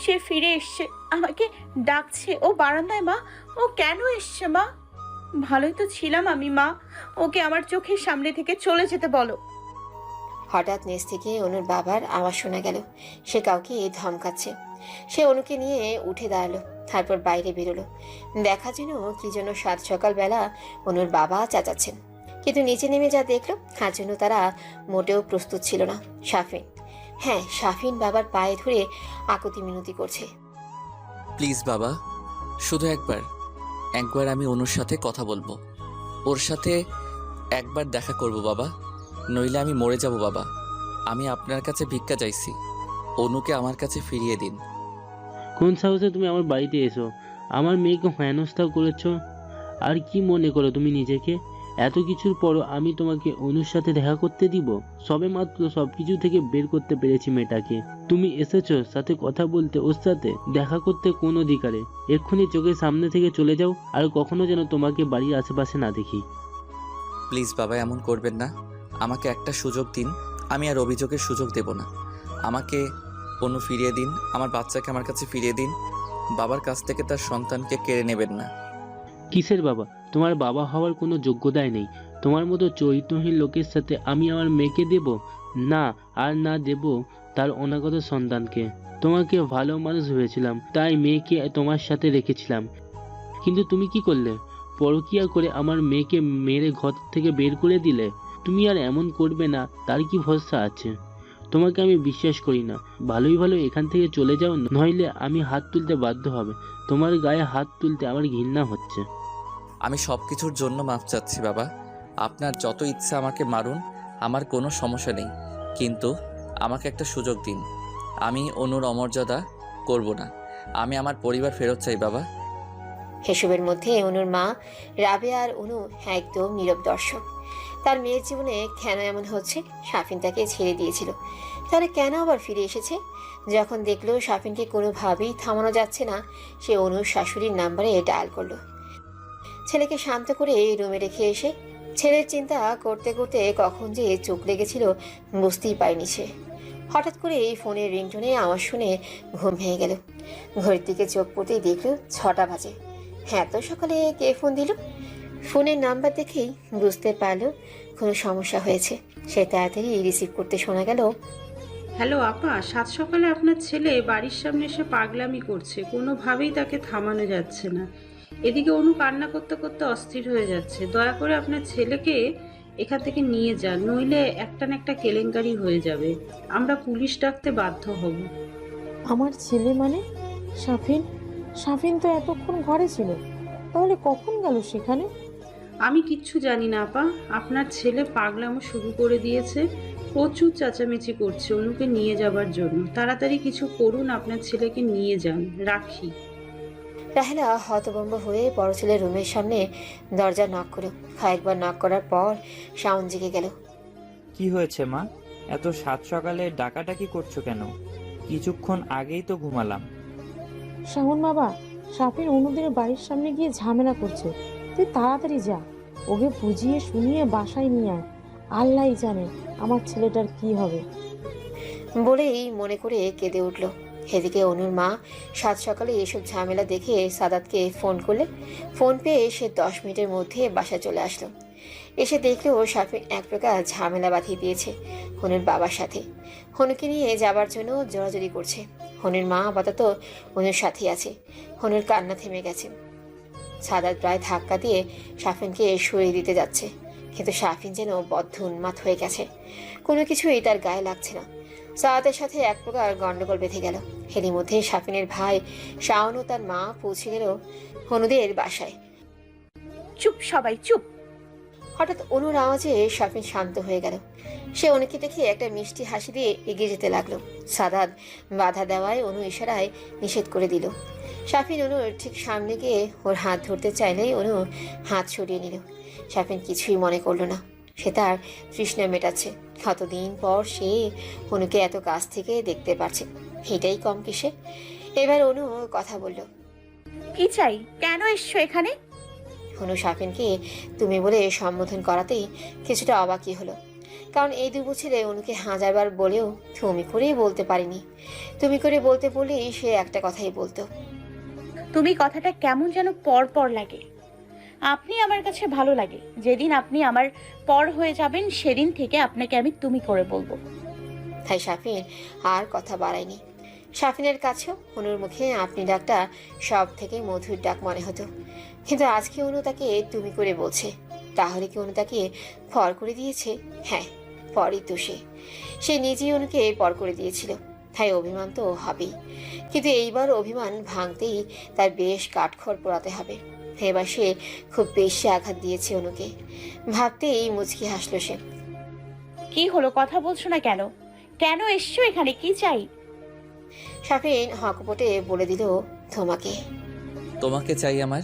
সে ফিরে এসছে, আমাকে ডাকছে। ও বারান্দায় মা। ও কেন এসছে মা? ভালোই তো ছিলাম আমি মা, ওকে আমার চোখের সামনে থেকে চলে যেতে বলো। হঠাৎ নিচ থেকে অনুর বাবার আওয়াজ শোনা গেল। সে কাউকে ধমকাচ্ছে। সে অনুকে নিয়ে উঠে দাঁড়ালো, তারপর বাইরে বেরোলো। দেখা যেন কি জন্য সাত সকালবেলা অনুর বাবা চেঁচাচ্ছেন, কিন্তু নিচে নেমে যা দেখলো তার জন্য তারা মোটেও প্রস্তুত ছিল না। শাফিন, হ্যাঁ শাফিন বাবার পায়ে ধরে আকুতি মিনতি করছে। প্লিজ বাবা, শুধু একবার আমি অনুর সাথে কথা বলবো। ওর সাথে একবার দেখা করব বাবা, নইলে আমি মরে যাব বাবা। আমি আপনার কাছে ভিক্ষা চাইছি, অনুকে আমার কাছে ফিরিয়ে দিন। কোন সাহসে তুমি আমার বাড়িতে এসো? আমার মেয়েকে হেনস্থা করেছো। আর কি মনে করো তুমি নিজেকে? এত কিছুর পরও আমি তোমাকে অনুর সাথে দেখা করতে দিব? সবে মাত্র সবকিছু থেকে বের করতে পেরেছি মেয়েটাকে। তুমি এসেছো সাথে কথা বলতে, ওর সাথে দেখা করতে কোন অধিকারে? এক্ষুনি চোখের সামনে থেকে চলে যাও, আর কখনো যেন তোমাকে বাড়ির আশেপাশে না দেখি। প্লিজ বাবা এমন করবেন না, আমাকে একটা সুযোগ দিন, আমি আর অভিযোগের সুযোগ দেব না। আমাকে অনু ফিরিয়ে দিন, আমার বাচ্চাকে আমার কাছে ফিরিয়ে দিন, বাবার কাছ থেকে তার সন্তানকে কেড়ে নেবেন না। কিসের বাবা? তোমার বাবা হওয়ার কোনো যোগ্যতাই নেই। তোমার মতো চরিত্রহীন লোকের সাথে আমি আমার মেয়েকে দেব না, আর না দেব তার অনাগত সন্তানকে। তোমাকে ভালো মানুষ ভেবেছিলাম, তাই মেয়েকে তোমার সাথে রেখেছিলাম, কিন্তু তুমি কি করলে? পরকীয়া করে আমার মেয়েকে মেরে ঘর থেকে বের করে দিলে। তুমি আর এমন করবে না তার কি ভরসা আছে? তোমাকে আমি বিশ্বাস করি না। ভালোই ভালো এখান থেকে চলে যাও, নইলে আমি হাত তুলতে বাধ্য হবে। তোমার গায়ে হাত তুলতে আমার ঘৃণা হচ্ছে। আমি সব কিছুর জন্য মাফ চাচ্ছি বাবা, আপনার যত ইচ্ছা আমাকে মারুন, আমার কোনো সমস্যা নেই, কিন্তু আমাকে একটা সুযোগ দিন। আমি অনুর অমর্যাদা করব না, আমি আমার পরিবার ফেরত চাই বাবা। এসবের মধ্যে অনুর মা রাবেয়া আর অনু একদম নীরব দর্শক। তার মেয়ের জীবনে কেন এমন হচ্ছে? শাফিন তাকে ছেড়ে দিয়েছিল, তাহলে কেন আবার ফিরে এসেছে? যখন দেখলো শাফিনকে কোনোভাবেই থামানো যাচ্ছে না, সে অনুর শাশুড়ির নাম্বারে ডায়াল করলো। ছেলেকে শান্ত করে রুমে রেখে এসে ছেলের চিন্তা করতে করতে কখন যে চোখ লেগেছিল বুঝতেই পারেনি সে। হঠাৎ করে এই ফোনের রিংটোনে আওয়াজ শুনে ঘুম ভেঙে গেল। ঘড়ির দিকে চোখ পড়তেই দেখলো 6টা বাজে। হ্যাঁ, তো সকালে কে ফোন দিল? ফোনের নাম্বার দেখেই বুঝতে পারলো কোনো সমস্যা হয়েছে। সে তাড়াতাড়ি রিসিভ করতে শোনা গেল, হ্যালো আপা, সাত সকালে আপনার ছেলে বাড়ির সামনে এসে পাগলামি করছে, কোনোভাবেই তাকে থামানো যাচ্ছে না। এদিকে অনু কান্না করতে করতে অস্থির হয়ে যাচ্ছে। দয়া করে আপনার ছেলেকে এখান থেকে নিয়ে যান, নইলে একটা না একটা কেলেঙ্কারি হয়ে যাবে। আমরা পুলিশ ডাকতে বাধ্য হব। আমার ছেলে মানে? শাফিন? শাফিন তো এতক্ষণ ঘরে ছিল, তাহলে কখন গেল সেখানে? আমি কিচ্ছু জানি না আপা, আপনার ছেলে পাগলামো শুরু করে দিয়েছে, প্রচুর চেঁচামেচি করছে অনুকে নিয়ে যাবার জন্য। তাড়াতাড়ি কিছু করুন, আপনার ছেলেকে নিয়ে যান। রাখি। রাহেলা হতভম্ব হয়ে বড় ছেলের রুমের সামনে দরজা নক করলো। কয়েকবার নক করার পর সাউন্ড জেগে গেল। কি হয়েছে মা? এত সাত সকালে ডাকাডাকি করছো কেন? কিছুক্ষণ আগেই তো ঘুমালাম। শাওন বাবা, শাফিন অনুদের বাড়ির সামনে গিয়ে ঝামেলা করছে, তুই তাড়াতাড়ি যা, ওকে বুঝিয়ে শুনিয়ে বাসায় নিয়ে আয়। আল্লাহই জানে আমার ছেলেটার কি হবে। বলেই মনে করে কেঁদে উঠল। এদিকে অনুর মা সাত সকালে এসব ঝামেলা দেখে সাদাতকে ফোন করলে। ফোন পেয়ে সে 10 মিনিটের মধ্যে বাসায় চলে আসলো। এসে দেখলো শাফিন এক প্রকার ঝামেলা বাঁধিয়ে দিয়েছে হনুর বাবার সাথে। হনুকে নিয়ে যাবার জন্য জোরাজোরি করছে। হনুর মা আপাতত হনুর সাথেই আছে। হনুর কান্না থেমে গেছে। সাদাত প্রায় ধাক্কা দিয়ে শাফিনকে সরিয়ে দিতে যাচ্ছে, কিন্তু শাফিন যেন বদ্ধ উন্মাদ হয়ে গেছে। কোনো কিছুই তার গায়ে লাগছে না। সাদাতের সাথে এক প্রকার গন্ডগোল বেঁধে গেল। এরই মধ্যে শাফিনের ভাই শাওন ও তার মা পৌঁছে গেল হনুদের বাসায়। চুপ সবাই চুপ। হঠাৎ অনুর আওয়াজে শাফিন শান্ত হয়ে গেল। সে অনুকে দেখে একটা মিষ্টি হাসি দিয়ে এগিয়ে যেতে লাগলো। সাদাত বাধা দেওয়ায় অনু ইশারায় নিষেধ করে দিল। শাফিন অনুর ঠিক সামনে গিয়ে ওর হাত ধরতে চাইলেই অনু হাত সরিয়ে নিল। শাফিন কিছুই মনে করলো না, সে তার তৃষ্ণা মেটাচ্ছে। কতদিন পর সে অনুকে এত কাছ থেকে দেখতে পারছে, এটাই কম কিসে। এবার অনু কথা বলল, কি চাই? কেন এসছো এখানে? অনু শাফিনকে তুমি বলে সম্বোধন করাতেই কিছুটা অবাকই হলো, কারণ এই 2 বছরে অনুকে হাজারবার বলেও তুমি করেই বলতে পারিনি। তুমি করে বলতে বলেই সে একটা কথাই বলতো। তুমি কথাটা কেমন যেন পর পর লাগে। আপনি আমার কাছে ভালো লাগে। যেদিন আপনি আমার পর হয়ে যাবেন সেদিন থেকে আপনাকে আমি তুমি করে বলবো। তাই শাফিন আর কথা বাড়ায়নি। শাফিনের কাছেও অনুর মুখে আপনি ডাকটা সব থেকে মধুর ডাক মনে হতো, কিন্তু আজকে অনু তাকে তুমি করে বলছে। তাহলে কি অনু তাকে পর করে দিয়েছে? হ্যাঁ, পরই তো সে নিজেই অনুকে পর করে দিয়েছিল, তাই অভিমান তো হবেই। কিন্তু এইবার অভিমান ভাঙতেই তার বেশ কাঠখড় পোড়াতে হবে। এবার সে খুব বেশি আঘাত দিয়েছে অনুকে। ভাবতেই মুচকি হাসলো সে। কি হলো, কথা বলছো না কেন? কেন এসছো এখানে? কি চাই? শাফিন হকপটে বলে দিল, তোমাকে। তোমাকে চাই আমার।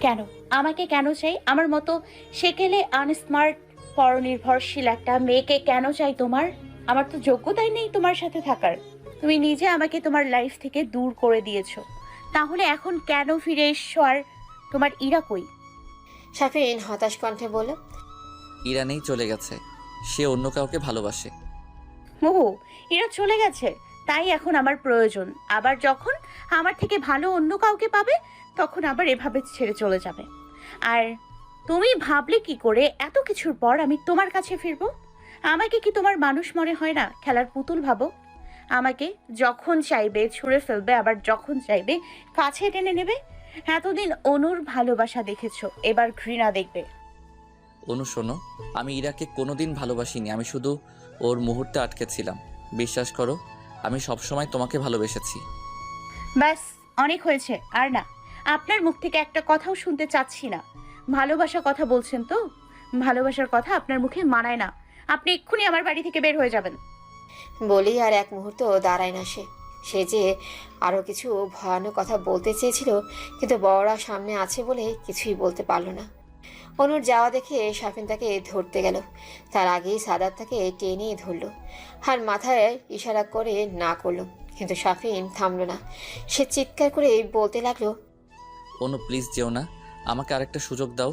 কেন আমাকে কেন চাই? আমার মতো সেকেলে আনস্মার্ট পরনির্ভরশীল একটা মেয়েকে কেন চাই তোমার? আমার তো যোগ্যতাই নেই তোমার সাথে থাকার। তুমি নিজে আমাকে তোমার লাইফ থেকে দূর করে দিয়েছো, তাহলে এখন কেন ফিরে এসছো? আর তোমার ইরা কই? শাফিন হতাশ কণ্ঠে বলল, ইরা নেই, চলে গেছে। সে অন্য কাউকে ভালোবাসে। ও, এরা চলে গেছে, তাই এখন আমার প্রয়োজন। আবার যখন আমার থেকে ভালো অন্য কাউকে পাবে তখন আবার এভাবে ছেড়ে চলে যাবে। আর তুমি ভাবলে কি করে এত কিছুর পর আমি তোমার কাছে ফিরবো? আমাকে কি তোমার মানুষ মনে হয় না, খেলার পুতুল ভাবো? আমাকে যখন চাইবে ছুঁড়ে ফেলবে, আবার যখন চাইবে কাছে টেনে নেবে। এতদিন অনুর ভালোবাসা দেখেছো, এবার ঘৃণা দেখবে। অনু শোনো, আমি ইরাকে কোনোদিন ভালোবাসিনি। আমি শুধু ওর মুহূর্তে আটকে ছিলাম। বিশ্বাস করো, আমি সবসময় তোমাকে ভালোবেসেছি। ব্যাস, অনেক হয়েছে, আর না। আপনার মুখ থেকে একটা কথাও শুনতে চাচ্ছি না। ভালোবাসা কথা বলছেন তো, ভালোবাসার কথা আপনার মুখে মানায় না। আপনি এক্ষুনি আমার বাড়ি থেকে বের হয়ে যাবেন। বলি আর এক মুহূর্ত দাঁড়ায় না সে। সে যে আরও কিছু ভয়ানক কথা বলতে চেয়েছিল, কিন্তু বড়রা সামনে আছে বলে কিছুই বলতে পারল না। অনুর যাওয়া দেখে শাফিন তাকে ধরতে গেল। তার আগেই সাদাত তাকে টেনে ধরলো আর মাথায় ইশারা করে না করলো, কিন্তু শাফিন থামলো না। সে চিৎকার করে বলতে লাগলো, অনু প্লিজ যেও না, আমাকে আরেকটা সুযোগ দাও।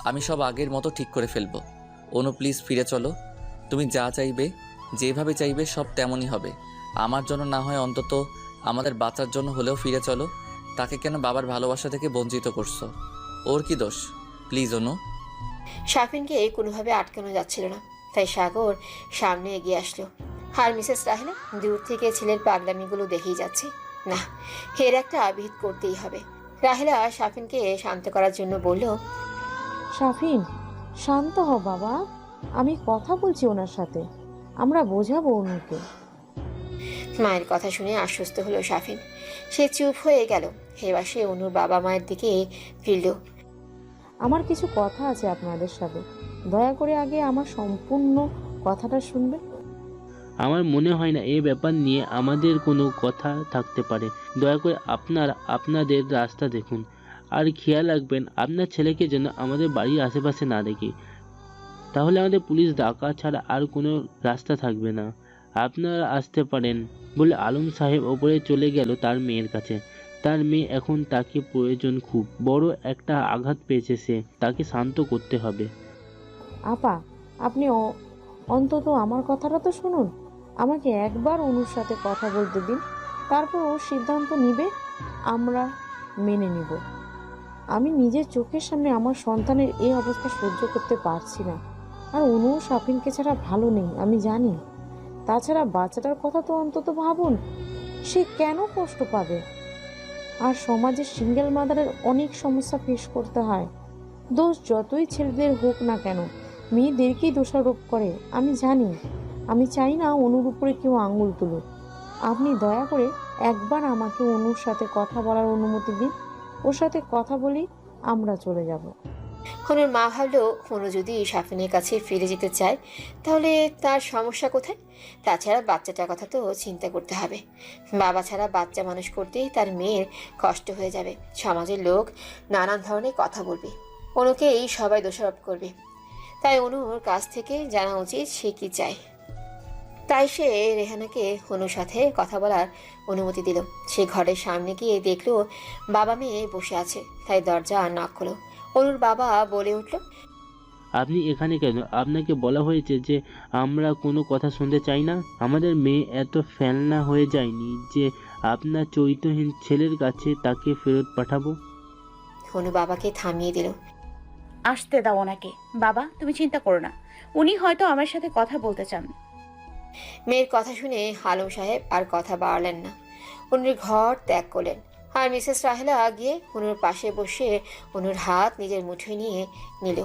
আমি সব আগের মতো ঠিক করে ফেলবো। অনু প্লিজ ফিরে চলো। তুমি যা চাইবে, যেভাবে চাইবে সব তেমনই হবে। আমার জন্য না হয় অন্তত আমাদের বাচ্চার জন্য হলেও ফিরে চলো। তাকে কেন বাবার ভালোবাসা থেকে বঞ্চিত করছো? ওর কি দোষ? প্লিজ অনু। শাফিনকে কোনোভাবে আটকানো যাচ্ছিল না, তাই সাগর সামনে এগিয়ে আসলো। আর মিসেস রাহেলা দূর থেকে ছেলের পাগলামিগুলো দেখেই যাচ্ছে। না, এর একটা আবিদ করতেই হবে। রাহেলা শাফিনকে শান্ত করার জন্য বলল, শাফিন, শান্ত হ বাবা, আমি কথা বলছি ওনার সাথে, আমরা বোঝাবো অনুকে। মায়ের কথা শুনে আশ্বস্ত হলো শাফিন। সে চুপ হয়ে গেল। এবার সে অনুর বাবা মায়ের দিকে ফিরল। আমার কিছু কথা আছে আপনাদের সাথে, দয়া করে আগে আমার সম্পূর্ণ কথাটা শুনবেন। আমার মনে হয় না এই ব্যাপার নিয়ে আমাদের কোনো কথা থাকতে পারে। দয়া করে আপনাদের রাস্তা দেখুন, আর খেয়াল রাখবেন আপনার ছেলেকে যেন আমাদের বাড়ির আশেপাশে না দেখি। তাহলে আমাদের পুলিশ ডাকা ছাড়া আর কোনো রাস্তা থাকবে না। আপনারা আসতে পারেন। বলে আলম সাহেব ওপরে চলে গেল তার মেয়ের কাছে। তার মেয়ে এখন তাকে প্রয়োজন, খুব বড় একটা আঘাত পেয়েছে সে, তাকে শান্ত করতে হবে। আপা, আপনি অন্তত আমার কথাটা তো শুনুন। আমাকে একবার অনুর সাথে কথা বলতে দিন, তারপর ও সিদ্ধান্ত নিবে, আমরা মেনে নিব। আমি নিজের চোখের সামনে আমার সন্তানের এই অবস্থা সহ্য করতে পারছি না। আর অনু শাফিনকে ছাড়া ভালো নেই, আমি জানি। তাছাড়া বাচ্চাটার কথা তো অন্তত ভাবুন, সে কেন কষ্ট পাবে। আর সমাজের সিঙ্গেল মাদারের অনেক সমস্যা ফেস করতে হয়। দোষ যতই ছেলেদের হোক না কেন, মেয়েদেরকেই দোষারোপ করে। আমি জানি, আমি চাই না অনুর উপরে কেউ আঙুল তুলুক। আপনি দয়া করে একবার আমাকে অনুর সাথে কথা বলার অনুমতি দিন। ওর সাথে কথা বলি, আমরা চলে যাব। অনুর মা ভাবলো, অনু যদি শাফিনের কাছে ফিরে যেতে চায় তাহলে তার সমস্যা কোথায়? তাছাড়া বাচ্চাটার কথা তো চিন্তা করতে হবে। বাবা ছাড়া বাচ্চা মানুষ করতেই তার মেয়ের কষ্ট হয়ে যাবে। সমাজের লোক নানান ধরনের কথা বলবে, অনুকেই সবাই দোষারোপ করবে। তাই অনুর কাছ থেকে জানা উচিত সে কি চায়। তাই সে রেহানাকে অনুর সাথে কথা বলার অনুমতি দিল। সে ঘরের সামনে গিয়ে দেখলো বাবা মেয়ে বসে আছে, তাই দরজা নক হলো। অনুর বাবা বলে উঠল, আপনি এখানে কেন? আপনাকে বলা হয়েছে যে আমরা কোনো কথা শুনতে চাই না। আমাদের মেয়ে এত ফেলনা হয়ে যায়নি যে আপনার চরিত্রহীন ছেলের কাছে তাকে ফেরত পাঠাবো। অনু বাবাকে থামিয়ে দিল। আসতে দাও ওনাকে। বাবা, তুমি চিন্তা করো না, উনি হয়তো আমার সাথে কথা বলতে চান। মেয়ের কথা শুনে আলম সাহেব আর কথা বাড়ালেন না। অনুর ঘর ত্যাগ করলেন। আর মিসেস রাহেলা গিয়ে অনুর পাশে বসে অনুর হাত নিজের মুঠোয় নিয়ে নিল।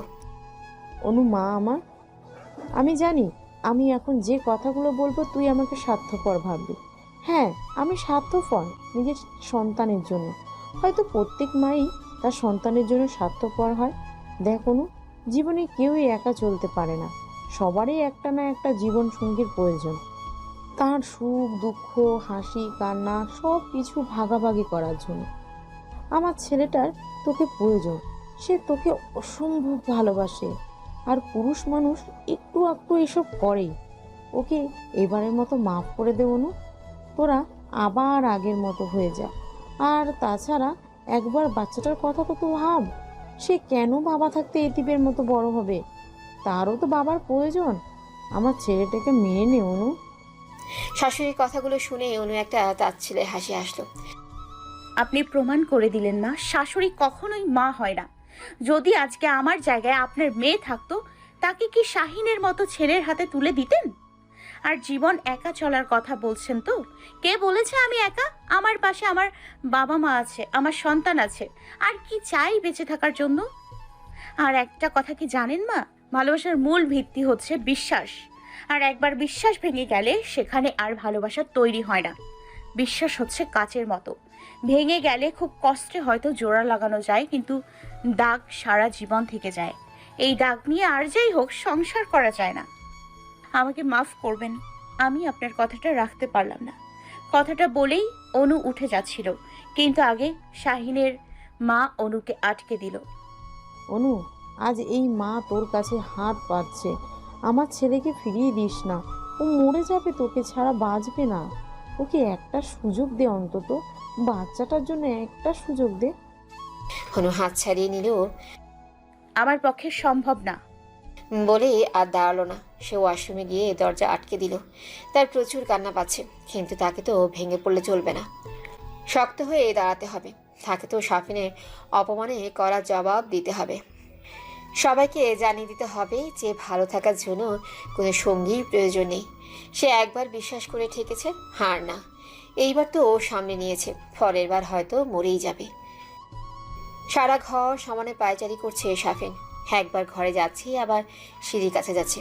অনু মা আমার, আমি জানি আমি এখন যে কথাগুলো বলবো তুই আমাকে স্বার্থপর ভাববি। হ্যাঁ, আমি স্বার্থপর নিজের সন্তানের জন্য। হয়তো প্রত্যেক মাই তার সন্তানের জন্য স্বার্থপর হয়। দেখ অনু, জীবনে কেউই একা চলতে পারে না। সবারই একটা না একটা জীবন সঙ্গীর প্রয়োজন। তার সুখ দুঃখ, হাসি কান্না সব কিছু ভাগাভাগি করার জন্য। আমার ছেলেটার তোকে প্রয়োজন। সে তোকে অসম্ভব ভালোবাসে। আর পুরুষ মানুষ একটু একটু এসব করেই। ওকে এবারের মতো মাফ করে দে অনু, তোরা আবার আগের মতো হয়ে যা। আর তাছাড়া একবার বাচ্চাটার কথা তো ভাব, সে কেন বাবা থাকতে এতিমের মতো বড় হবে? তারও তো বাবার প্রয়োজন। আমার ছেলেটাকে মেনে নে অনু। শাশুড়ির কথাগুলো শুনে অনু একটা তাচ্ছিল্যের হাসি আসলো। আপনি প্রমাণ করে দিলেন মা, শাশুড়ি কখনোই মা হয় না। যদি আজকে আমার জায়গায় আপনার মেয়ে থাকতো, তাকে কি শাহিনের মতো ছেলের হাতে তুলে দিতেন? আর জীবন একা চলার কথা বলছেন তো? কে বলেছে আমি একা? আমার পাশে আমার বাবা মা আছে, আমার সন্তান আছে। আর কি চাই বেঁচে থাকার জন্য? আর একটা কথা কি জানেন মা, ভালোবাসার মূল ভিত্তি হচ্ছে বিশ্বাস। আর একবার বিশ্বাস ভেঙে গেলে সেখানে আর ভালোবাসা তৈরি হয় না। বিশ্বাস হচ্ছে কাচের মতো, ভেঙে গেলে খুব কষ্টে হয়তো জোড়া লাগানো যায়, কিন্তু দাগ সারা জীবন থেকে যায়। এই দাগ নিয়ে আর যাই হোক সংসার করা যায় না। আমাকে মাফ করবেন, আমি আপনার কথাটা রাখতে পারলাম না। কথাটা বলেই অনু উঠে যাচ্ছিল, কিন্তু আগে শাহিনের মা অনুকে আটকে দিল। অনু, আজ এই মা তোর কাছে হাত পাতছে, আমার ছেলেকে ফিরিয়ে দিস না। ও মরে যাবে, তোকে ছাড়া বাঁচবে না। ওকে একটা সুযোগ দে অন্তত, বাচ্চাটার জন্য একটা সুযোগ দে। অনু হাত ছাড়িয়ে নিল আমার পক্ষে সম্ভব না বলে আর দাঁড়ালো না। সে ওয়াশরুমে গিয়ে দরজা আটকে দিল। তার প্রচুর কান্না পাচ্ছে, কিন্তু তাকে তো ভেঙে পড়লে চলবে না, শক্ত হয়ে দাঁড়াতে হবে। তাকে তো সাফিনের অপমানে করা জবাব দিতে হবে। সবাইকে জানিয়ে দিতে হবে যে ভালো থাকার জন্য কোনো সঙ্গীর প্রয়োজন নেই। সে একবার বিশ্বাস করে ঠেকেছে, হার না। এইবার তো ও সামনে নিয়েছে, পরের বার হয়তো মরেই যাবে। সারা ঘর সমানে পায়চারি করছে সাফিন। একবার ঘরে যাচ্ছে, আবার সিঁড়ির কাছে যাচ্ছে।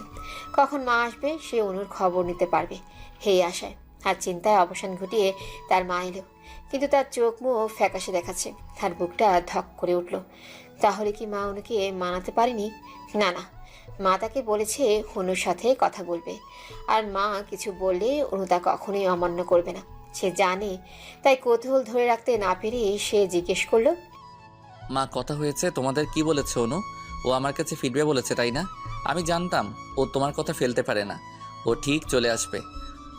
কখন মা আসবে সে অনুর খবর নিতে পারবে, এই আশায় আর চিন্তায় অবসান ঘটিয়ে তার মা এলো। কিন্তু তার চোখ মুখ ফ্যাকাশে দেখাচ্ছে। তার বুকটা ধক করে উঠল। তাহলে কি মা অনুকে মানাতে পারেনি? না না, মা তাকে বলেছে অনুর সাথে কথা বলবে, আর মা কিছু বললে অনু তা কখনোই অমান্য করবে না। সে জানে, তাই কৌতূহল ধরে রাখতে না পেরে সে জিজ্ঞেস করলো, মা, কথা হয়েছে? তোমাদের কি বলেছে অনু? ও আমার কাছে ফিরবে বলেছে, তাই না? আমি জানতাম ও তোমার কথা ফেলতে পারে না, ও ঠিক চলে আসবে।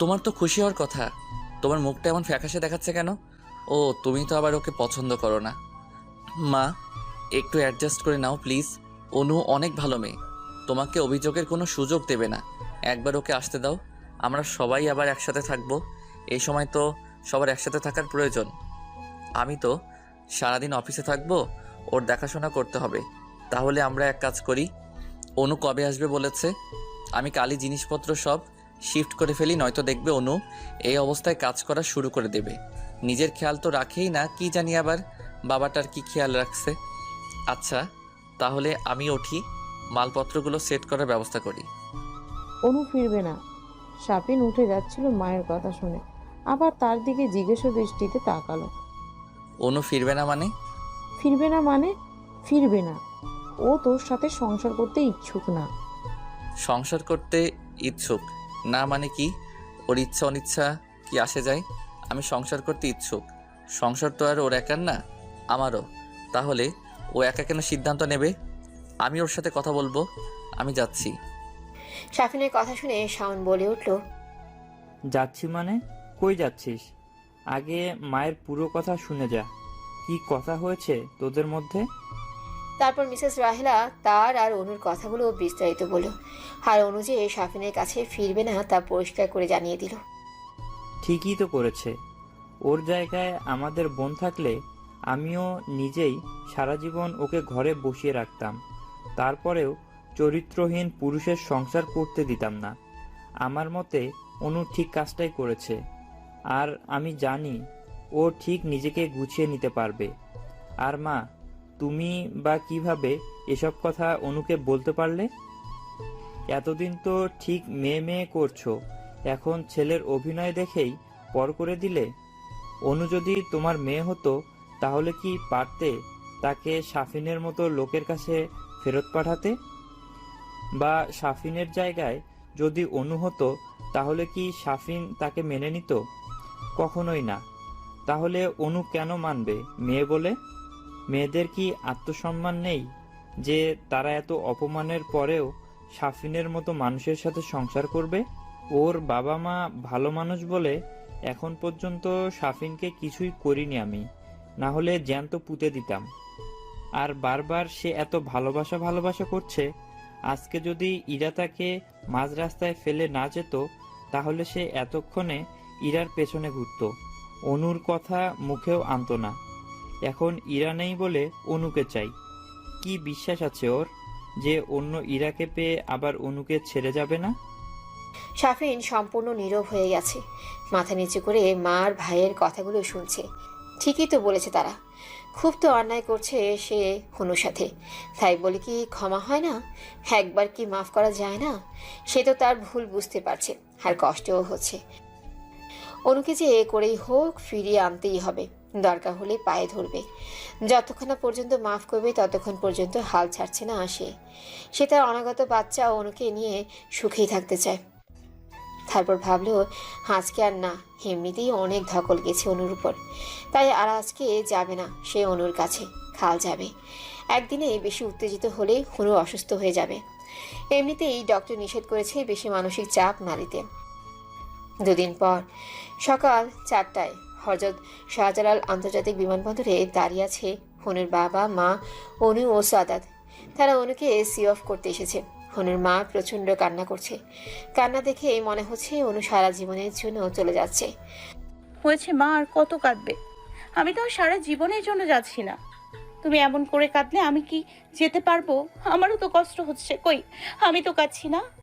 তোমার তো খুশি হওয়ার কথা, তোমার মুখটা এমন ফ্যাকাশে দেখাচ্ছে কেন? ও, তুমি তো আবার ওকে পছন্দ করো না। মা, একটু অ্যাডজাস্ট করে নাও প্লিজ। অনু অনেক ভালো মেয়ে, তোমাকে অভিযোগের কোনো সুযোগ দেবে না। একবার ওকে আসতে দাও, আমরা সবাই আবার একসাথে থাকবো। এই সময় তো সবার একসাথে থাকার প্রয়োজন। আমি তো সারাদিন অফিসে থাকবো, ওর দেখাশোনা করতে হবে। তাহলে আমরা এক কাজ করি, অনু কবে আসবে বলেছে? আমি কালই জিনিসপত্র সব শিফট করে ফেলি, নয়তো দেখবে অনু এই অবস্থায় কাজ করা শুরু করে দেবে। নিজের খেয়াল তো রাখেই না, কি জানি আবার বাবাটার কি খেয়াল রাখছে। আচ্ছা, তাহলে আমি উঠি, মালপত্রগুলো সেট করার ব্যবস্থা করি। অনু ফিরবে না। সাপিন উঠে যাচ্ছিল মায়ের কথা শুনে, আবার তার দিকে জিজ্ঞাসা দৃষ্টিতে তাকালো। অনু ফিরবে না মানে? ফিরবে না মানে? ফিরবে না। ও তোর সাথে সংসার করতে ইচ্ছুক না। সংসার করতে ইচ্ছুক না মানে কি? ওর ইচ্ছা অনিচ্ছা কি আসে যায়? আমি সংসার করতে ইচ্ছুক। সংসার তো আর ওর একার না, আমারও। তাহলে ও একা কেন সিদ্ধান্ত নেবে? আমি ওর সাথে কথা বলবো। আমি যাচ্ছি। সাফিনের কথা শুনে শাওন বলে উঠল, যাচ্ছি মানে? কই যাচ্ছিস? আগে মায়ের পুরো কথা শুনে যা। কি কথা হয়েছে তোদের মধ্যে? তারপর মিসেস রাহেলা তার আর অনুর কথাগুলো বিস্তারিত বলল। আর অনু যে সাফিনের কাছে ফিরবে না তা পরিষ্কার করে জানিয়ে দিল। ঠিকই তো করেছে। ওর জায়গায় আমাদের বোন থাকলে আমিও নিজেই সারা জীবন ওকে ঘরে বসিয়ে রাখতাম, তারপরেও চরিত্রহীন পুরুষের সংসার করতে দিতাম না। আমার মতে অনু ঠিক কাজটাই করেছে, আর আমি জানি ও ঠিক নিজেকে গুছিয়ে নিতে পারবে। আর মা, তুমি বা কিভাবে এসব কথা অনুকে বলতে পারলে? এতদিন তো ঠিক মেয়ে মেয়ে করছো, এখন ছেলের অভিনয় দেখেই পর করে দিলে। অনু যদি তোমার মেয়ে হতো তাহলে কি পারতে তাকে সাফিনের মতো লোকের কাছে ফেরত পাঠাতে? বা সাফিনের জায়গায় যদি অনু হতো তাহলে কি সাফিন তাকে মেনে নিত? কখনোই না। তাহলে অনু কেন মানবে মেয়ে বলে? মেয়েদের কি আত্মসম্মান নেই যে তারা এত অপমানের পরেও সাফিনের মতো মানুষের সাথে সংসার করবে? ওর বাবা মা ভালো মানুষ বলে এখন পর্যন্ত সাফিনকে কিছুই করিনি আমি, না হলে জ্যান্ত পুঁতে দিতাম। আর বারবার সে এত ভালোবাসা ভালোবাসা করছে, আজকে যদি ইরা তাকে মাঝ রাস্তায় ফেলে না যেত তাহলে সে এতক্ষণে ইরার পেছনে ঘুরতো, অনুর কথা মুখেও আনতো না। এখন ইরা নেই বলে অনুকে চাই। কি বিশ্বাস আছে ওর যে অন্য ইরাকে পেয়ে আবার অনুকে ছেড়ে যাবে না? শাফিন সম্পূর্ণ নীরব হয়ে গেছে, মাথা নিচু করে মার ভাইয়ের কথাগুলো শুনছে। ঠিকই তো বলেছে তারা, খুব তো অন্যায় করছে সে হনুর সাথে, তাই বলে কি ক্ষমা হয় না? একবার কি মাফ করা যায় না? সে তো তার ভুল বুঝতে পারছে, আর কষ্টও হচ্ছে। অনুকে যে করেই হোক ফিরিয়ে আনতেই হবে, দরকার হলে পায়ে ধরবে। যতক্ষণ না পর্যন্ত মাফ করবে ততক্ষণ পর্যন্ত হাল ছাড়ছে না সে তার অনাগত বাচ্চা অনুকে নিয়ে সুখেই থাকতে চায়। তারপর ভাবলো আজকে আর না, এমনিতেই অনেক ধকল গেছে অনুর উপর, তাই আর আজকে যাবে না সে অনুর কাছে, কাল যাবে। একদিনে বেশি উত্তেজিত হলে অনু অসুস্থ হয়ে যাবে। এমনিতেই ডক্টর নিষেধ করেছে বেশি মানসিক চাপ না দিতে। দুদিন পর সকাল 4টায় হযরত শাহজালাল আন্তর্জাতিক বিমানবন্দরে দাঁড়িয়ে আছে অনুর বাবা, মা, অনু ও সাদাত। তারা অনুকে সি অফ করতে এসেছে। অনুর মা প্রচণ্ড কান্না করছে। কান্না দেখে মনে হচ্ছে অনু সারা জীবনের জন্য চলে যাচ্ছে। হয়েছে মা, আর কত কাঁদবে? আমি তো আর সারা জীবনের জন্য যাচ্ছি না। তুমি এমন করে কাঁদলে আমি কি যেতে পারবো? আমারও তো কষ্ট হচ্ছে। কই, আমি তো কাঁদছি না।